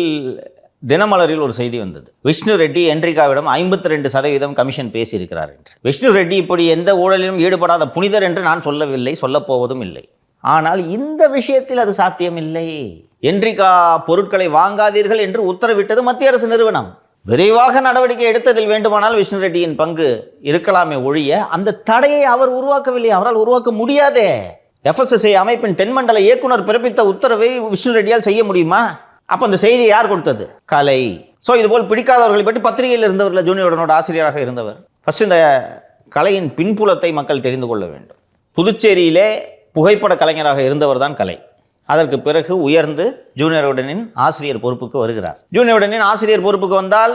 தினமலரில் ஒரு செய்தி வந்தது. விஷ்ணு ரெட்டி என்ட்ரிகாவிடம் 52% கமிஷன் பேசியிருக்கிறார் என்று. விஷ்ணு ரெட்டி இப்படி எந்த ஊழலிலும் ஈடுபடாத புனிதர் என்று நான் சொல்லவில்லை, சொல்லப்போவதும் இல்லை. ஆனால் இந்த விஷயத்தில் அது சாத்தியமில்லை. என்ட்ரிகா பொருட்களை வாங்காதீர்கள் என்று உத்தரவிட்டது மத்திய அரசு நிறுவனம். விரைவாக நடவடிக்கை எடுத்ததில் வேண்டுமானால் விஷ்ணு ரெட்டியின் பங்கு இருக்கலாமே ஒழிய அந்த தடையை அவர் உருவாக்கவில்லை, அவரால் உருவாக்க முடியாதே. FSSAI அமைப்பின் தென்மண்டல இயக்குனர் பிறப்பித்த உத்தரவை விஷ்ணு ரெட்டியால் செய்ய முடியுமா? அப்போ அந்த செய்தியை யார் கொடுத்தது? கலை. ஸோ இதுபோல் பிடிக்காதவர்களை பற்றி பத்திரிகையில் இருந்தவர்கள் ஜூனியருடனோட ஆசிரியராக இருந்தவர். ஃபர்ஸ்ட் இந்த கலையின் பின்புலத்தை மக்கள் தெரிந்து கொள்ள வேண்டும். புதுச்சேரியிலே புகைப்பட கலைஞராக இருந்தவர் தான் கலை. அதற்கு பிறகு உயர்ந்து ஜூனியருடனின் ஆசிரியர் பொறுப்புக்கு வருகிறார். ஜூனியருடனின் ஆசிரியர் பொறுப்புக்கு வந்தால்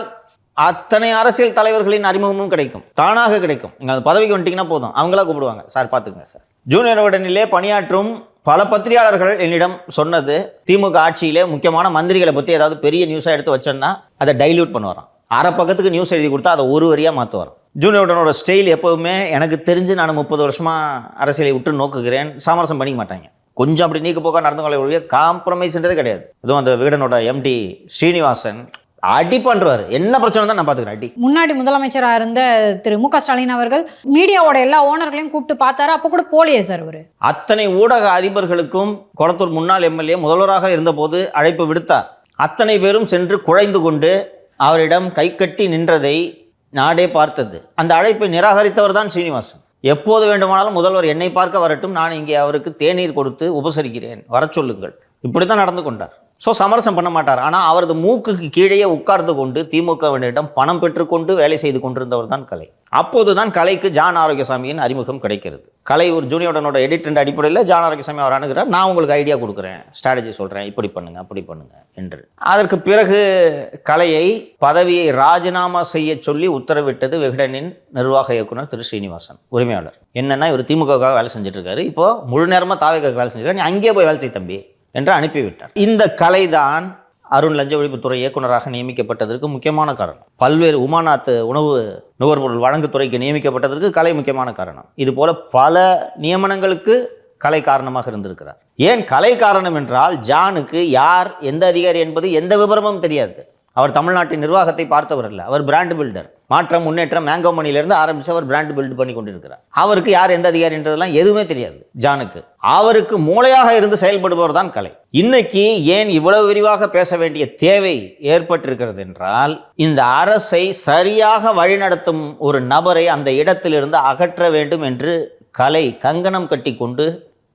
அத்தனை அரசியல் தலைவர்களின் அறிமுகமும் கிடைக்கும், தானாக கிடைக்கும். நீங்கள் அந்த பதவிக்கு வந்துட்டீங்கன்னா போதும், அவங்களா கூப்பிடுவாங்க, சார் பார்த்துக்குங்க சார். ஜூனியருடனிலே பணியாற்றும் பல பத்திரிகையாளர்கள் என்னிடம் சொன்னது, திமுக ஆட்சியிலே முக்கியமான மந்திரிகளை பற்றி ஏதாவது பெரிய நியூஸாக எடுத்து வச்சோன்னா அதை டைல்யூட் பண்ணுவாராம். அரை பக்கத்துக்கு நியூஸ் எழுதி கொடுத்தா அதை ஒரு வரியாக மாற்றுவார். ஜூனியருடனோட ஸ்டைல் எப்போவுமே எனக்கு தெரிஞ்சு நான் 30 வருஷமாக அரசியலை விட்டு நோக்குகிறேன், சாமரசம் பண்ணிக்க மாட்டாங்க. கொஞ்சம் அப்படி நீக்க போக்க நடந்துங்களே ஒழிய காம்ப்ரமைஸ்ன்றதே கிடையாது. அதுவும் அந்த விகடனோட MD ஸ்ரீனிவாசன் அடி பண்ணுறாரு, என்ன பிரச்சனை தான் நான் பார்த்துக்கிறேன் அடி. முன்னாடி முதலமைச்சராக இருந்த திரு மு.க. ஸ்டாலின் அவர்கள் மீடியாவோட எல்லா ஓனர்களையும் கூப்பிட்டு பார்த்தாரு, அப்போ கூட போலியே சார் அவர். அத்தனை ஊடக அதிபர்களுக்கும் கொளத்தூர் முன்னாள் MLA முதல்வராக இருந்தபோது அழைப்பு விடுத்தார். அத்தனை பேரும் சென்று குழைந்து கொண்டு அவரிடம் கை கட்டி நின்றதை நாடே பார்த்தது. அந்த அழைப்பை நிராகரித்தவர் தான் ஸ்ரீனிவாசன். எப்போது வேண்டுமானாலும் முதல்வர் என்னை பார்க்க வரட்டும், நான் இங்கே அவருக்கு தேநீர் கொடுத்து உபசரிக்கிறேன், வர சொல்லுங்கள், இப்படி தான் நடந்து கொண்டார். ஸோ சமரசம் பண்ண மாட்டார். ஆனால் அவரது மூக்குக்கு கீழே உட்கார்ந்து கொண்டு திமுகவினரிடம் பணம் பெற்றுக்கொண்டு வேலை செய்து கொண்டிருந்தவர் தான் கலை. அப்போது தான் கலைக்கு ஜான் ஆரோக்கியசாமியின் அறிமுகம் கிடைக்கிறது. கலை ஒரு ஜூனியருடனோட எடிட் அடிப்படையில் ஜான் ஆரோக்கியசாமி அவர் அணுகிறார், நான் உங்களுக்கு ஐடியா கொடுக்குறேன், ஸ்ட்ராட்டஜி சொல்கிறேன், இப்படி பண்ணுங்க அப்படி பண்ணுங்க என்று. அதற்கு பிறகு கலையை பதவியை ராஜினாமா செய்ய சொல்லி உத்தரவிட்டது விகடனின் நிர்வாக இயக்குனர் திரு ஸ்ரீனிவாசன், உரிமையாளர். என்னன்னா இவர் திமுகவுக்காக வேலை செஞ்சுட்டு இருக்காரு, இப்போ முழு நேரமாக தாவேக்காக வேலை செஞ்சிருக்காரு, நீ அங்கேயே போய் வேலை செய் தம்பி என்று அனுப்பிவிட்டார். இந்த கலைதான் அருண் லஞ்ச ஒழிப்புத்துறை இயக்குநராக நியமிக்கப்பட்டதற்கு முக்கியமான காரணம். பல்வேறு உமாநாத் உணவு நுகர்பொருள் வழங்குத்துறைக்கு நியமிக்கப்பட்டதற்கு கலை முக்கியமான காரணம். இது போல பல நியமனங்களுக்கு கலை காரணமாக இருந்திருக்கிறார். ஏன் கலை காரணம் என்றால் ஜானுக்கு யார் எந்த அதிகாரி என்பது எந்த விவரமும் தெரியாது. அவர் தமிழ்நாட்டின் நிர்வாகத்தை பார்த்தவர் இல்லை, அவர் பிராண்ட் பில்டர். மாற்றம் முன்னேற்றம் மேங்கோ மணியிலிருந்து ஆரம்பித்து அவர் பிராண்ட் பில்ட் பண்ணி கொண்டிருக்கிறார். அவருக்கு யார் எந்த அதிகாரின்றதெல்லாம் எதுவுமே தெரியாது ஜானுக்கு. அவருக்கு மூளையாக இருந்து செயல்படுபவர் தான் கலை. இன்னைக்கு ஏன் இவ்வளவு விரிவாக பேச வேண்டிய தேவை ஏற்பட்டிருக்கிறது என்றால், இந்த அரசை சரியாக வழிநடத்தும் ஒரு நபரை அந்த இடத்திலிருந்து அகற்ற வேண்டும் என்று கலை கங்கணம் கட்டி கொண்டு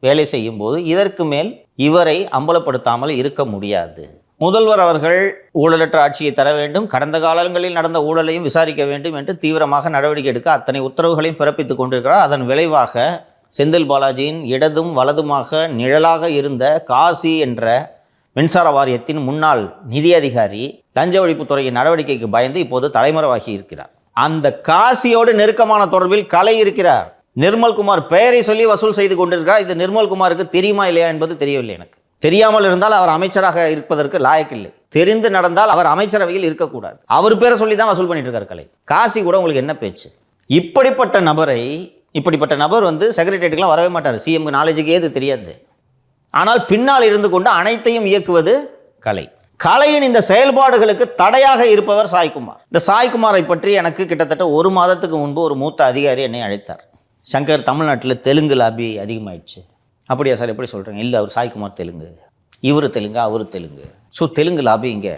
வேலை செய்யும் போது இதற்கு மேல் இவரை அம்பலப்படுத்தாமல் இருக்க முடியாது. முதல்வர் அவர்கள் ஊழலற்ற ஆட்சியை தர வேண்டும், கடந்த காலங்களில் நடந்த ஊழலையும் விசாரிக்க வேண்டும் என்று தீவிரமாக நடவடிக்கை எடுக்க அத்தனை உத்தரவுகளையும் பிறப்பித்துக் கொண்டிருக்கிறார். அதன் விளைவாக செந்தில் பாலாஜியின் இடதும் வலதுமாக நிழலாக இருந்த காசி என்ற மின்சார வாரியத்தின் முன்னாள் நிதி அதிகாரி லஞ்ச ஒழிப்புத்துறையின் நடவடிக்கைக்கு பயந்து இப்போது தலைமறைவாகி இருக்கிறார். அந்த காசியோடு நெருக்கமான தொடர்பில் கலை இருக்கிறார். நிர்மல்குமார் பெயரை சொல்லி வசூல் செய்து கொண்டிருக்கிறார். இது நிர்மல்குமாருக்கு தெரியுமா இல்லையா என்பது தெரியவில்லை எனக்கு. தெரியாமல் இருந்தால் அவர் அமைச்சராக இருப்பதற்கு லாயக்கில்லை, தெரிந்து நடந்தால் அவர் அமைச்சரவையில் இருக்கக்கூடாது. அவர் பேரை சொல்லி தான் வசூல் பண்ணிட்டு இருக்கார் கலை. காசி கூட உங்களுக்கு என்ன பேச்சு? இப்படிப்பட்ட நபர் வந்து செக்ரட்டரியேட்டுக்கெல்லாம் வரவே மாட்டார், சிஎம் நாலேஜுக்கே இது தெரியாது. ஆனால் பின்னால் இருந்து கொண்டு அனைத்தையும் இயக்குவது கலை. கலையின் இந்த செயல்பாடுகளுக்கு தடையாக இருப்பவர் சாய்குமார். இந்த சாய்குமாரை பற்றி எனக்கு கிட்டத்தட்ட 1 மாதத்துக்கு முன்பு ஒரு மூத்த அதிகாரி என்னை அழைத்தார். சங்கர், தமிழ்நாட்டில் தெலுங்கு லாபி அதிகமாயிடுச்சு. அப்படியா சார், எப்படி சொல்கிறீங்க? இல்லை, அவர் சாய்குமார் தெலுங்கு, இவர் தெலுங்கு, அவர் தெலுங்கு, ஸோ தெலுங்கு லாபி இங்கே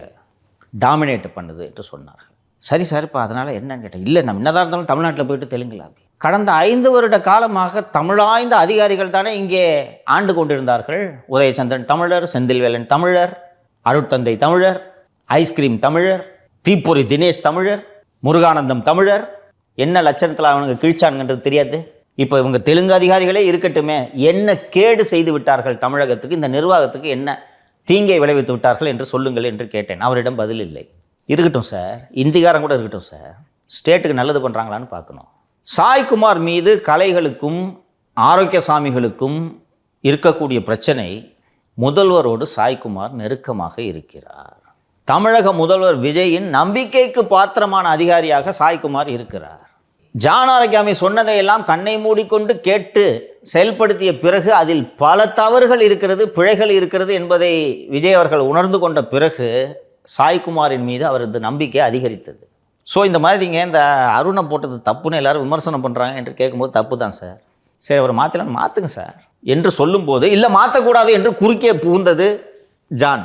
டாமினேட் பண்ணுது என்று சொன்னார். சரி சார், இப்போ அதனால் என்னன்னு கேட்டேன். இல்லை, நம்ம என்னதான் இருந்தாலும் தமிழ்நாட்டில் போயிட்டு தெலுங்கு லாபி கடந்த 5 வருட காலமாக தமிழாய்ந்த அதிகாரிகள் தானே இங்கே ஆண்டு கொண்டிருந்தார்கள். உதயசந்திரன் தமிழர், செந்தில்வேலன் தமிழர், அருட்தந்தை தமிழர், ஐஸ்கிரீம் தமிழர், தீப்பொறி தினேஷ் தமிழர், முருகானந்தம் தமிழர். என்ன லட்சணத்தில் அவனுக்கு கிழிச்சானுங்கன்றது தெரியாது. இப்போ இவங்க தெலுங்கு அதிகாரிகளே இருக்கட்டுமே, என்ன கேடு செய்து விட்டார்கள் தமிழகத்துக்கு, இந்த நிர்வாகத்துக்கு என்ன தீங்கை விளைவித்து விட்டார்கள் என்று சொல்லுங்கள் என்று கேட்டேன். அவரிடம் பதில் இல்லை. இருக்கட்டும் சார், இந்திகாரம் கூட இருக்கட்டும் சார், ஸ்டேட்டுக்கு நல்லது பண்ணுறாங்களான்னு பார்க்கணும். சாய்குமார் மீது கலைகளுக்கும் ஆரோக்கியசாமிகளுக்கும் இருக்கக்கூடிய பிரச்சனை, முதல்வரோடு சாய்குமார் நெருக்கமாக இருக்கிறார். தமிழக முதல்வர் விஜயின் நம்பிக்கைக்கு பாத்திரமான அதிகாரியாக சாய்குமார் இருக்கிறார். ஜான் ஆரோக்கியாமி சொன்னதையெல்லாம் கண்ணை மூடிக்கொண்டு கேட்டு செயல்படுத்திய பிறகு அதில் பல தவறுகள் இருக்கிறது, பிழைகள் இருக்கிறது என்பதை விஜய் அவர்கள் உணர்ந்து கொண்ட பிறகு சாய்குமாரின் மீது அவரது நம்பிக்கை அதிகரித்தது. ஸோ இந்த மாதிரிங்க இந்த அருணை போட்டது தப்புன்னு எல்லாரும் விமர்சனம் பண்ணுறாங்க என்று கேட்கும்போது தப்பு தான் சார். சரி, அவர் மாற்றலான்னு மாற்றுங்க சார் என்று சொல்லும்போது, இல்லை மாற்றக்கூடாது என்று குறுக்கே புகுந்தது ஜான்.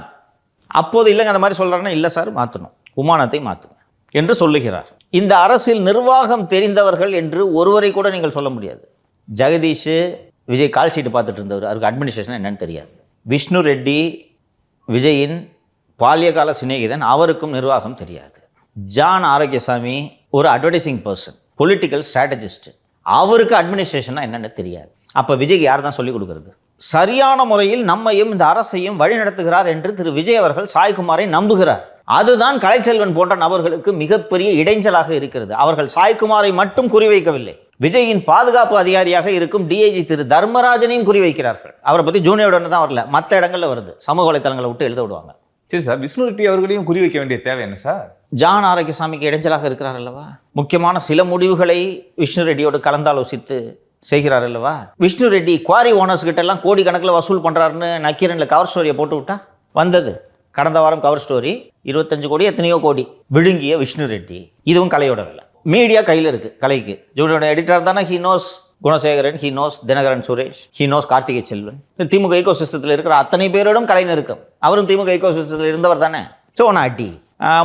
அப்போது இல்லைங்க அந்த மாதிரி சொல்கிறாருன்னா, இல்லை சார் மாற்றணும், விமானத்தை மாற்றுங்க என்று சொல்லுகிறார். இந்த அரசில் நிர்வாகம் தெரிந்தவர்கள் என்று ஒருவரை கூட நீங்கள் சொல்ல முடியாது. ஜெகதீஷ் விஜய் கால் ஷீட்டு பார்த்துட்டு இருந்தவர், அவருக்கு அட்மினிஸ்ட்ரேஷன் என்னன்னு தெரியாது. விஷ்ணு ரெட்டி விஜயின் பால்யகால சிநேகிதன், அவருக்கும் நிர்வாகம் தெரியாது. ஜான் ஆரோக்கியசாமி ஒரு அட்வர்டைசிங் பர்சன், பொலிட்டிக்கல் ஸ்ட்ராட்டஜிஸ்ட், அவருக்கு அட்மினிஸ்ட்ரேஷன்னா என்னென்னு தெரியாது. அப்போ விஜய்க்கு யார் தான் சொல்லிக் கொடுக்கறது? சரியான முறையில் நம்மையும் இந்த அரசையும் வழி நடத்துகிறார் என்று திரு விஜய் அவர்கள் சாய்குமாரை நம்புகிறார். அதுதான் கலைச்செல்வன் போன்ற நபர்களுக்கு மிகப்பெரிய இடைஞ்சலாக இருக்கிறது. அவர்கள் சாய்குமாரை மட்டும் குறிவைக்கவில்லை, விஜயின் பாதுகாப்பு அதிகாரியாக இருக்கும் டிஐஜி திரு தர்மராஜனையும் குறிவைக்கிறார்கள். அவரை பற்றி ஜூனியர் தான் வரல, மற்ற இடங்களில் வருது, சமூக வலைத்தளங்களை விட்டு எழுத விடுவாங்க. சரி சார், விஷ்ணு ரெட்டி அவர்களையும் குறி வைக்க வேண்டிய தேவை என்ன சார்? ஜான் ஆரோக்கியசாமிக்கு இடைஞ்சலாக இருக்கிறார் அல்லவா? முக்கியமான சில முடிவுகளை விஷ்ணு ரெட்டியோடு கலந்தாலோசித்து செய்கிறார் அல்லவா? விஷ்ணு ரெட்டி குவாரி ஓனர்ஸ் கிட்ட எல்லாம் கோடி கணக்கில் வசூல் பண்ணுறாருன்னு நக்கீரனில் கவர் ஸ்டோரியை போட்டு விட்டா வந்தது. கடந்த வாரம் கவர் ஸ்டோரி 25 கோடி எத்தனையோ கோடி விழுங்கிய விஷ்ணு ரெட்டி. இதுவும் கலையோட வேலை. மீடியா கையில் இருக்குது கலைக்கு. ஜூனியோட எடிட்டர் தானே, he knows Gunasekaran, he knows Dinakaran Suresh, he knows Karthigai Selvan. DMK ஈகோ சிஸ்டத்தில் இருக்கிற அத்தனை பேரோடும் கலை நெருக்கம். அவரும் திமுக ஈகோ சிஸ்டத்தில் இருந்தவர் தானே. ஸோ நாட்டி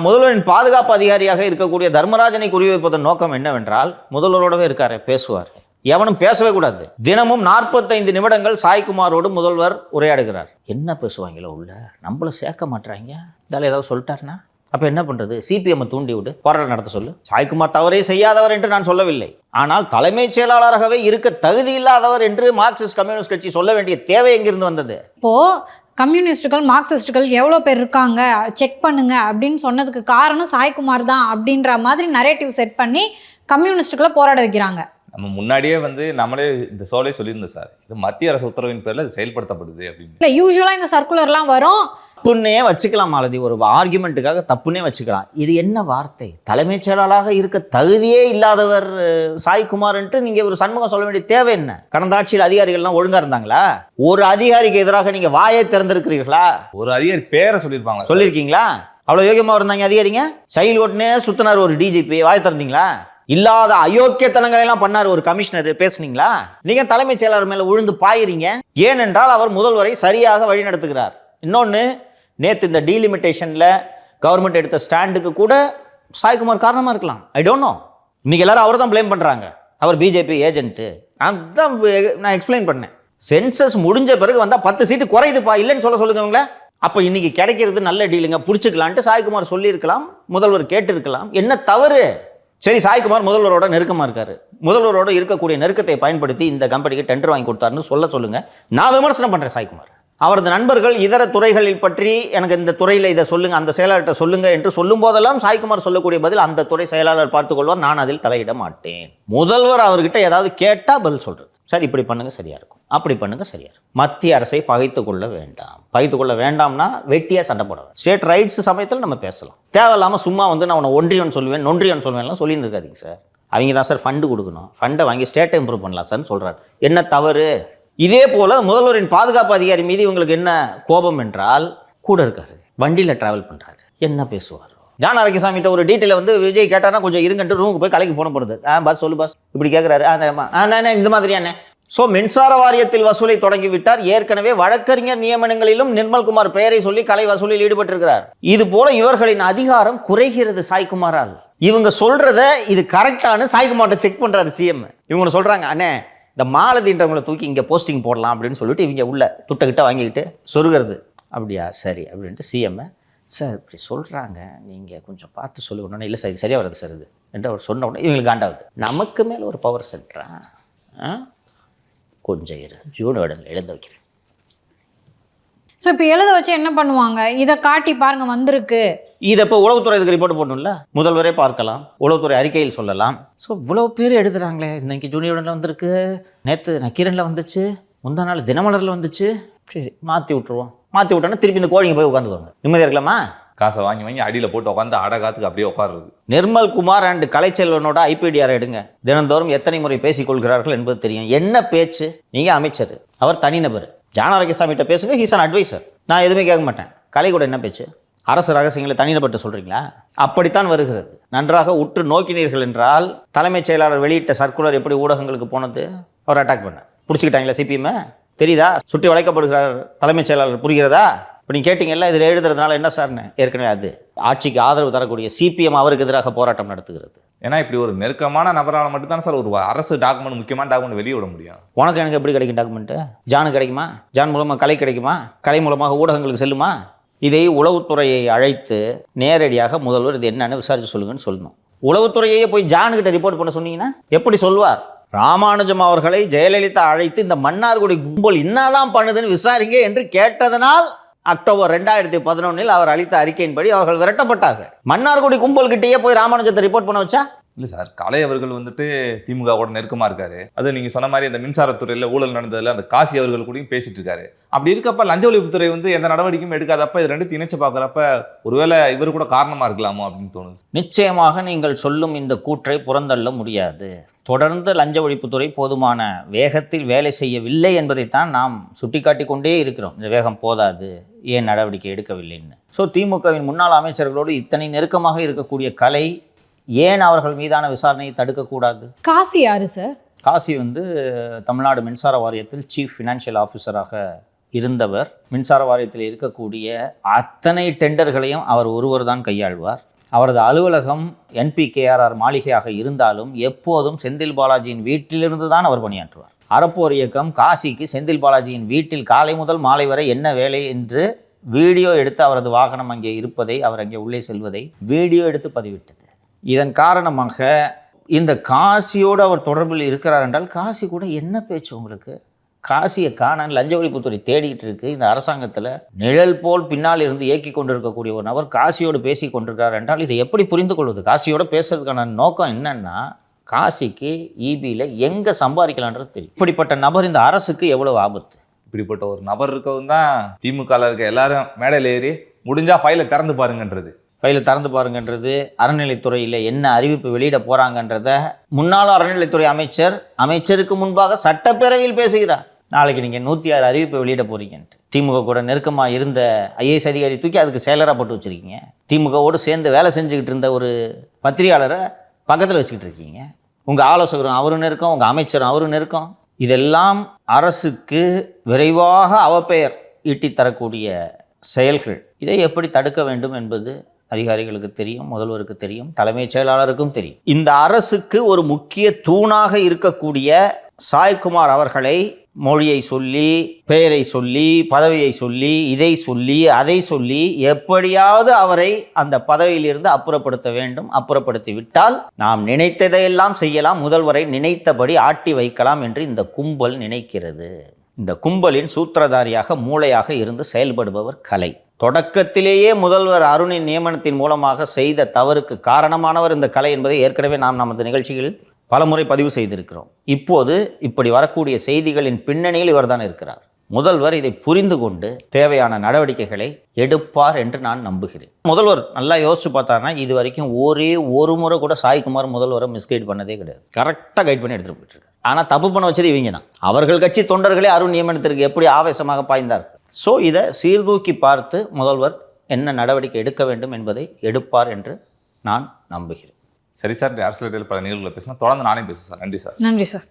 முதல்வரின் பாதுகாப்பு அதிகாரியாக இருக்கக்கூடிய தர்மராஜனை குறிவைப்பதன் நோக்கம் என்னவென்றால், முதல்வரோடவே இருக்காரு, பேசுவார், எவனும் பேசவே கூடாது. தினமும் 45 நிமிடங்கள் சாய்குமாரோடு முதல்வர் உரையாடுகிறார். என்ன பேசுவாங்களோ உள்ள, நம்மள சேர்க்க மாட்டாங்க. இதால ஏதாவது சொல்லிட்டாருன்னா அப்போ என்ன பண்ணுறது? சிபிஎம் தூண்டி விட்டு போராட்டம் நடத்த சொல்லு. சாய்குமார் தவறே செய்யாதவர் என்று நான் சொல்லவில்லை, ஆனால் தலைமைச் செயலாளராகவே இருக்க தகுதி இல்லாதவர் என்று மார்க்சிஸ்ட் கம்யூனிஸ்ட் கட்சி சொல்ல வேண்டிய தேவை எங்கிருந்து வந்தது? இப்போது கம்யூனிஸ்டுகள் மார்க்சிஸ்டுகள் எவ்வளோ பேர் இருக்காங்க செக் பண்ணுங்க அப்படின்னு சொன்னதுக்கு காரணம் சாய்குமார் தான் அப்படின்ற மாதிரி நரேட்டிவ் செட் பண்ணி கம்யூனிஸ்டுகளை போராட வைக்கிறாங்க. நம்ம முன்னாடியே நம்மளே இந்த சோலே சொல்லியிருந்தோம் சார், இது மத்திய அரசு உத்தரவின் பேரில் இது செயல்படுத்தப்படுது அப்படின்னு. இல்லை, யூஸ்வலாக இந்த சர்க்குலர்லாம் வரும், தப்புன்னே வச்சுக்கலாம் மாலதி, ஒரு ஆர்குமெண்ட்டுக்காக தப்புன்னே வச்சுக்கலாம். இது என்ன வார்த்தை? தலைமைச் செயலாளராக இருக்க தகுதியே இல்லாதவர் சாய்குமார்ன்ட்டு நீங்கள் ஒரு சண்முகம் சொல்ல வேண்டிய தேவை என்ன? கடந்த ஆட்சியில் அதிகாரிகள்லாம் ஒழுங்கா இருந்தாங்களா? ஒரு அதிகாரிக்கு எதிராக நீங்கள் வாயை திறந்திருக்கிறீர்களா? ஒரு அதிகாரி பேரை சொல்லியிருப்பாங்க, சொல்லியிருக்கீங்களா? அவ்வளோ யோகியமாக இருந்தாங்க அதிகாரிங்க. சைல் ஓட்டுனே சுத்தினார் ஒரு டிஜிபி, வாயை திறந்தீங்களா? இல்லாத அயோக்கியத்தனங்களை எல்லாம் பண்ணார் ஒரு கமிஷனர், பேசுனீங்களா? நீங்க தலைமைச் செயலாளர் மேல விழுந்து பாயிறீங்க. ஏனென்றால் அவர் முதல்வரை சரியாக வழி நடத்துகிறார். இன்னொன்று, நேற்று இந்த டீலிமிட்டேஷன்ல கவர்மெண்ட் எடுத்த ஸ்டாண்டுக்கு கூட சாய்குமார் காரணமா இருக்கலாம். I don't know. இன்னைக்கு எல்லாரும் அவர் தான் பிளேம் பண்றாங்க, அவர் பிஜேபி ஏஜென்ட். நான் எக்ஸ்பிளைன் பண்ணேன், சென்சஸ் முடிஞ்ச பிறகு வந்தா 10 சீட்டு குறையுதுப்பா, இல்லைன்னு சொல்லுங்க அவங்கள. அப்ப இன்னைக்கு கிடைக்கிறது நல்ல டீலுங்க, பிடிச்சிக்கலான்ட்டு சாய்குமார் சொல்லியிருக்கலாம், முதல்வர் கேட்டிருக்கலாம். என்ன தவறு? சரி, சாய்குமார் முதல்வரோட நெருக்கமாக இருக்காரு, முதல்வரோட இருக்கக்கூடிய நெருக்கத்தை பயன்படுத்தி இந்த கம்பெனிக்கு டெண்டர் வாங்கி கொடுத்தாருன்னு சொல்லுங்க. நான் விமர்சனம் பண்ணுறேன் சாய்குமார். அவரது நண்பர்கள் இதர துறைகளில் பற்றி எனக்கு இந்த துறையில் இதை சொல்லுங்க, அந்த செயலாளர்கிட்ட சொல்லுங்க என்று சொல்லும் போதெல்லாம் சாய்குமார் சொல்லக்கூடிய பதில், அந்த துறை செயலாளர் பார்த்துக்கொள்வார், நான் அதில் தலையிட மாட்டேன். முதல்வர் அவர்கிட்ட ஏதாவது கேட்டால் பதில் சொல்றது, சரி இப்படி பண்ணுங்க சரியா இருக்கும், அப்படி பண்ணுங்க சரியா இருக்கும். மத்திய அரசை பகைத்து கொள்ள வேண்டாம். பகைத்து கொள்ள வேண்டாம்னா வெட்டியா சண்டை போடுவேன். ஸ்டேட் ரைட்ஸ் சமயத்தில் நம்ம பேசலாம். தேவையில்லாமல் சும்மா நான் உன்னை ஒன்றியன் சொல்லுவேன் நொன்றியன் சொல்லுவேன்லாம் சொல்லிட்டு இருக்காதீங்க சார். அவங்க தான் சார் ஃபண்டு கொடுக்கணும், ஃபண்டை வாங்கி ஸ்டேட்டை இம்ப்ரூவ் பண்ணலாம் சார்னு சொல்றாரு. என்ன தவறு? இதே போல முதல்வரின் பாதுகாப்பு அதிகாரி மீது இவங்களுக்கு என்ன கோபம் என்றால், கூட இருக்காரு, வண்டியில் டிராவல் பண்றாரு, என்ன பேசுவார்? ஜான் ஆரோக்கியசாமி ஒரு டீட்டெயில் விஜய் கேட்டானா கொஞ்சம் இருங்கன்ட்டு ரூமுக்கு போய் கலைக்கு போன போடுறது. பஸ் சொல்லு பஸ் இப்படி கேட்குறாரு, இந்த மாதிரியானே ஸோ மின்சார வாரியத்தில் வசூலை தொடங்கிவிட்டார். ஏற்கனவே வழக்கறிஞர் நியமனங்களிலும் நிர்மல்குமார் பெயரை சொல்லி கலை வசூலில் ஈடுபட்டிருக்கிறார். இது போல இவர்களின் அதிகாரம் குறைகிறது சாய்குமாரால். இவங்க சொல்றத இது கரெக்டானு சாய்குமார்ட்ட செக் பண்றாரு சிஎம். இவங்க சொல்றாங்க, அண்ணே இந்த மாலதின்றவங்களை தூக்கி இங்கே போஸ்டிங் போடலாம் அப்படின்னு சொல்லிட்டு இவங்க உள்ள துட்டக்கிட்ட வாங்கிக்கிட்டு சொருகிறது. அப்படியா, சரி அப்படின்ட்டு சிஎம், சார் இப்படி சொல்கிறாங்க, நீங்கள் கொஞ்சம் பார்த்து சொல்லுங்கன்னு. இல்லை சார் இது சரியாக வருது சார் இது என்று அவர் சொன்ன உடனே இவங்களுக்கு காண்டாகுது. நமக்கு மேலே ஒரு பவர் சென்டரா, கொஞ்சம் இரு, ஜூன் இடத்துல எழுத வைக்கிறேன். ஸோ இப்போ எழுத வச்சு என்ன பண்ணுவாங்க? இதை காட்டி பாருங்க வந்திருக்கு. இதை இப்போ உளவுத்துறை இதுக்கு ரிப்போர்ட் போடணும்ல, முதல்வரே பார்க்கலாம், உளவுத்துறை அறிக்கையில் சொல்லலாம். ஸோ இவ்வளோ பேர் எழுதுறாங்களே, இன்னைக்கு ஜூனியரில் வந்திருக்கு, நேற்று நக்கீரனில் வந்துச்சு, முந்தா நாள் தினமலரில் வந்துச்சு, சரி மாற்றி விட்டுருவோம். மாற்றி விட்டோன்னா திருப்பி இந்த கோழிங்க போய் உட்காந்துக்குவாங்க. நிம்மதியாக இருக்கலாமா? காசை வாங்கி வாங்கி அடியில் போட்டு உட்காந்து அடகாத்துக்கு அப்படியே உட்காருறது. நிர்மல்குமார் அண்ட் கலைச்செல்வனோட ஐபிடிஆர் எடுங்க. தினந்தோறும் எத்தனை முறை பேசிக் கொள்கிறார்கள் என்பது தெரியும். என்ன பேச்சு? நீங்க அமைச்சர், அவர் தனிநபர். ஜானரகசாமிகிட்ட பேசுங்க, ஹீஸ் அன் அட்வைசர். நான் எதுவுமே கேட்க மாட்டேன். கலை கூட என்ன பேச்சு? அரசு ரகசியங்களை தனிநபர்கிட்ட சொல்றீங்களா? அப்படித்தான் வருகிறது. நன்றாக உற்று நோக்கினீர்கள் என்றால் தலைமைச் செயலாளர் வெளியிட்ட சர்க்குலர் எப்படி ஊடகங்களுக்கு போனது? அவர் அட்டாக் பண்ண பிடிச்சிக்கிட்டாங்களா சிபிஎம்? தெரியுதா? சுற்றி வளைக்கப்படுகிறார் தலைமைச் செயலாளர், புரிகிறதா? இப்போ நீங்கள் கேட்டிங்கல்ல, இதில் எழுதுறதுனால என்ன சார்னு, ஏற்கனவே அது ஆட்சிக்கு ஆதரவு தரக்கூடிய சிபிஎம் அவருக்கு எதிராக போராட்டம் நடத்துகிறது. ஏன்னா இப்படி ஒரு நெருக்கமான நபரால் மட்டும்தான் சார் ஒரு அரசு டாக்குமெண்ட், முக்கியமான டாக்குமெண்ட் வெளியே விட முடியும். உனக்கு எனக்கு எப்படி கிடைக்கும் டாக்குமெண்ட்டு? ஜானுக்கு கிடைக்குமா? ஜான் மூலமாக கலை கிடைக்குமா? கலை மூலமாக ஊடகங்களுக்கு செல்லுமா? இதை உளவுத்துறையை அழைத்து நேரடியாக முதல்வர் இது என்னன்னு விசாரிச்சு சொல்லுங்கன்னு சொல்லணும். உளவுத்துறையே போய் ஜானுக்கிட்ட ரிப்போர்ட் பண்ண சொன்னீங்கன்னா எப்படி சொல்வார்? ராமானுஜம் அவர்களை ஜெயலலிதா அழைத்து இந்த மன்னார்குடி கும்பல் என்னதான் பண்ணுதுன்னு விசாரிங்க என்று கேட்டதனால் அக்டோபர் 2011 அவர் அளித்த அறிக்கையின்படி அவர்கள் விரட்டப்பட்டார்கள். மன்னார்குடி கும்பல் கிட்டேயே போய் ராமானுஜத்தை ரிப்போர்ட் பண்ண வச்சா? இல்லை சார், கலை அவர்கள் வந்துட்டு திமுக கூட நெருக்கமாக இருக்காரு. அது நீங்கள் சொன்ன மாதிரி அந்த மின்சாரத்துறையில் ஊழல் நடந்ததில் அந்த காசி அவர்கள் கூடயும் பேசிட்டு இருக்காரு. அப்படி இருக்கப்ப லஞ்ச ஒழிப்புத்துறை வந்து எந்த நடவடிக்கையும் எடுக்காதப்ப இது ரெண்டு இணைச்சு பார்க்குறப்ப ஒருவேளை இவர் கூட காரணமாக இருக்கலாமோ அப்படின்னு தோணுது. நிச்சயமாக நீங்கள் சொல்லும் இந்த கூற்றை புறந்தள்ள முடியாது. தொடர்ந்து லஞ்ச ஒழிப்புத்துறை போதுமான வேகத்தில் வேலை செய்யவில்லை என்பதைத்தான் நாம் சுட்டிக்காட்டி கொண்டே இருக்கிறோம். இந்த வேகம் போதாது, ஏன் நடவடிக்கை எடுக்கவில்லைன்னு. ஸோ திமுகவின் முன்னாள் அமைச்சர்களோடு இத்தனை நெருக்கமாக இருக்கக்கூடிய கலை ஏன் அவர்கள் மீதான விசாரணையை தடுக்கக்கூடாது? காசி யாரு சார்? காசி வந்து தமிழ்நாடு மின்சார வாரியத்தில் சீஃப் ஃபினான்ஷியல் ஆஃபீஸராக இருந்தவர். மின்சார வாரியத்தில் இருக்கக்கூடிய அத்தனை டெண்டர்களையும் அவர் ஒருவர் தான் கையாள்வார். அவரது அலுவலகம் NPKRR மாளிகையாக இருந்தாலும் எப்போதும் செந்தில் பாலாஜியின் வீட்டிலிருந்து தான் அவர் பணியாற்றுவார். அறப்போர் இயக்கம் காசிக்கு செந்தில் பாலாஜியின் வீட்டில் காலை முதல் மாலை வரை என்ன வேலை என்று வீடியோ எடுத்து அவரது வாகனம் அங்கே இருப்பதை, அவர் அங்கே உள்ளே செல்வதை வீடியோ எடுத்து பதிவிட்டது. இதன் காரணமாக இந்த காசியோடு அவர் தொடர்பில் இருக்கிறார் என்றால் காசி கூட என்ன பேச்சு உங்களுக்கு? காசியை காண லஞ்ச ஒழிப்புத்துறை தேடிக்கிட்டு இருக்கு. இந்த அரசாங்கத்தில் நிழல் போல் பின்னால் இருந்து இயக்கி கொண்டிருக்கக்கூடிய ஒரு நபர் காசியோடு பேசி கொண்டிருக்கிறார் என்றால் இதை எப்படி புரிந்து கொள்வது? காசியோடு பேசுறதுக்கான நோக்கம் என்னன்னா, காசிக்கு EBயில் எங்கே சம்பாதிக்கலான்றது தெரியும். இப்படிப்பட்ட நபர் இந்த அரசுக்கு எவ்வளவு ஆபத்து? இப்படிப்பட்ட ஒரு நபர் இருக்கவும் தான் திமுகவில் இருக்க எல்லாரும் மேடையில் ஏறி முடிஞ்சா ஃபைலை திறந்து பாருங்கன்றது. ஃபைலை திறந்து பாருங்கன்றது, அறநிலைத்துறையில் என்ன அறிவிப்பு வெளியிட போகிறாங்கன்றத முன்னாள் அறநிலைத்துறை அமைச்சருக்கு முன்பாக சட்டப்பேரவையில் பேசுகிறார். நாளைக்கு நீங்கள் 106 அறிவிப்பை வெளியிட போகிறீங்கன்ட்டு. திமுக கூட நெருக்கமாக இருந்த IAS அதிகாரி தூக்கி அதுக்கு செயலராக போட்டு வச்சுருக்கீங்க. திமுகவோடு சேர்ந்து வேலை செஞ்சுக்கிட்டு இருந்த ஒரு பத்திரிகையாளரை பக்கத்தில் வச்சுக்கிட்டு இருக்கீங்க. உங்கள் ஆலோசகரும் அவரும் நெருக்கம், உங்கள் அமைச்சரும் அவரும் நெருக்கம். இதெல்லாம் அரசுக்கு விரைவாக அவப்பெயர் ஈட்டித்தரக்கூடிய செயல்கள். இதை எப்படி தடுக்க வேண்டும் என்பது அதிகாரிகளுக்கு தெரியும், முதல்வருக்கு தெரியும், தலைமைச் செயலாளருக்கும் தெரியும். இந்த அரசுக்கு ஒரு முக்கிய தூணாக இருக்கக்கூடிய சாய்குமார் அவர்களை மொழியை சொல்லி, பெயரை சொல்லி, பதவியை சொல்லி, இதை சொல்லி, அதை சொல்லி எப்படியாவது அவரை அந்த பதவியிலிருந்து அப்புறப்படுத்த வேண்டும். அப்புறப்படுத்தி விட்டால் நாம் நினைத்ததையெல்லாம் செய்யலாம், முதல்வரை நினைத்தபடி ஆட்டி வைக்கலாம் என்று இந்த கும்பல் நினைக்கிறது. இந்த கும்பலின் சூத்திரதாரியாக மூளையாக இருந்து செயல்படுபவர் கலை. தொடக்கத்திலேயே முதல்வர் அருணின் நியமனத்தின் மூலமாக செய்த தவறுக்கு காரணமானவர் இந்த கலை என்பதை ஏற்கனவே நாம் நமது நிகழ்ச்சிகளில் பலமுறை பதிவு செய்திருக்கிறோம். இப்போது இப்படி வரக்கூடிய செய்திகளின் பின்னணியில் இவர்தான் இருக்கிறார். முதல்வர் இதை புரிந்து கொண்டு தேவையான நடவடிக்கைகளை எடுப்பார் என்று நான் நம்புகிறேன். முதல்வர் நல்லா யோசிச்சு பார்த்தாருன்னா இது வரைக்கும் ஒரே ஒரு முறை கூட சாய்குமார் முதல்வரை மிஸ்கைட் பண்ணதே கிடையாது. கரெக்டாக கைட் பண்ணி எடுத்துகிட்டு போயிட்டு இருக்காரு. ஆனால் தப்பு பண்ண வச்சது இவங்க தான். அவர்கள் கட்சி தொண்டர்களே அருண் நியமனத்திற்கு எப்படி ஆவேசமாக பாய்ந்தார். ஸோ இதை சீர்தூக்கி பார்த்து முதல்வர் என்ன நடவடிக்கை எடுக்க வேண்டும் என்பதை எடுப்பார் என்று நான் நம்புகிறேன். சரி சார், அரசியல் பல நிகழ்வுகளை பேசினா தொடர்ந்து நானே பேசுவேன் சார். நன்றி சார். நன்றி சார்.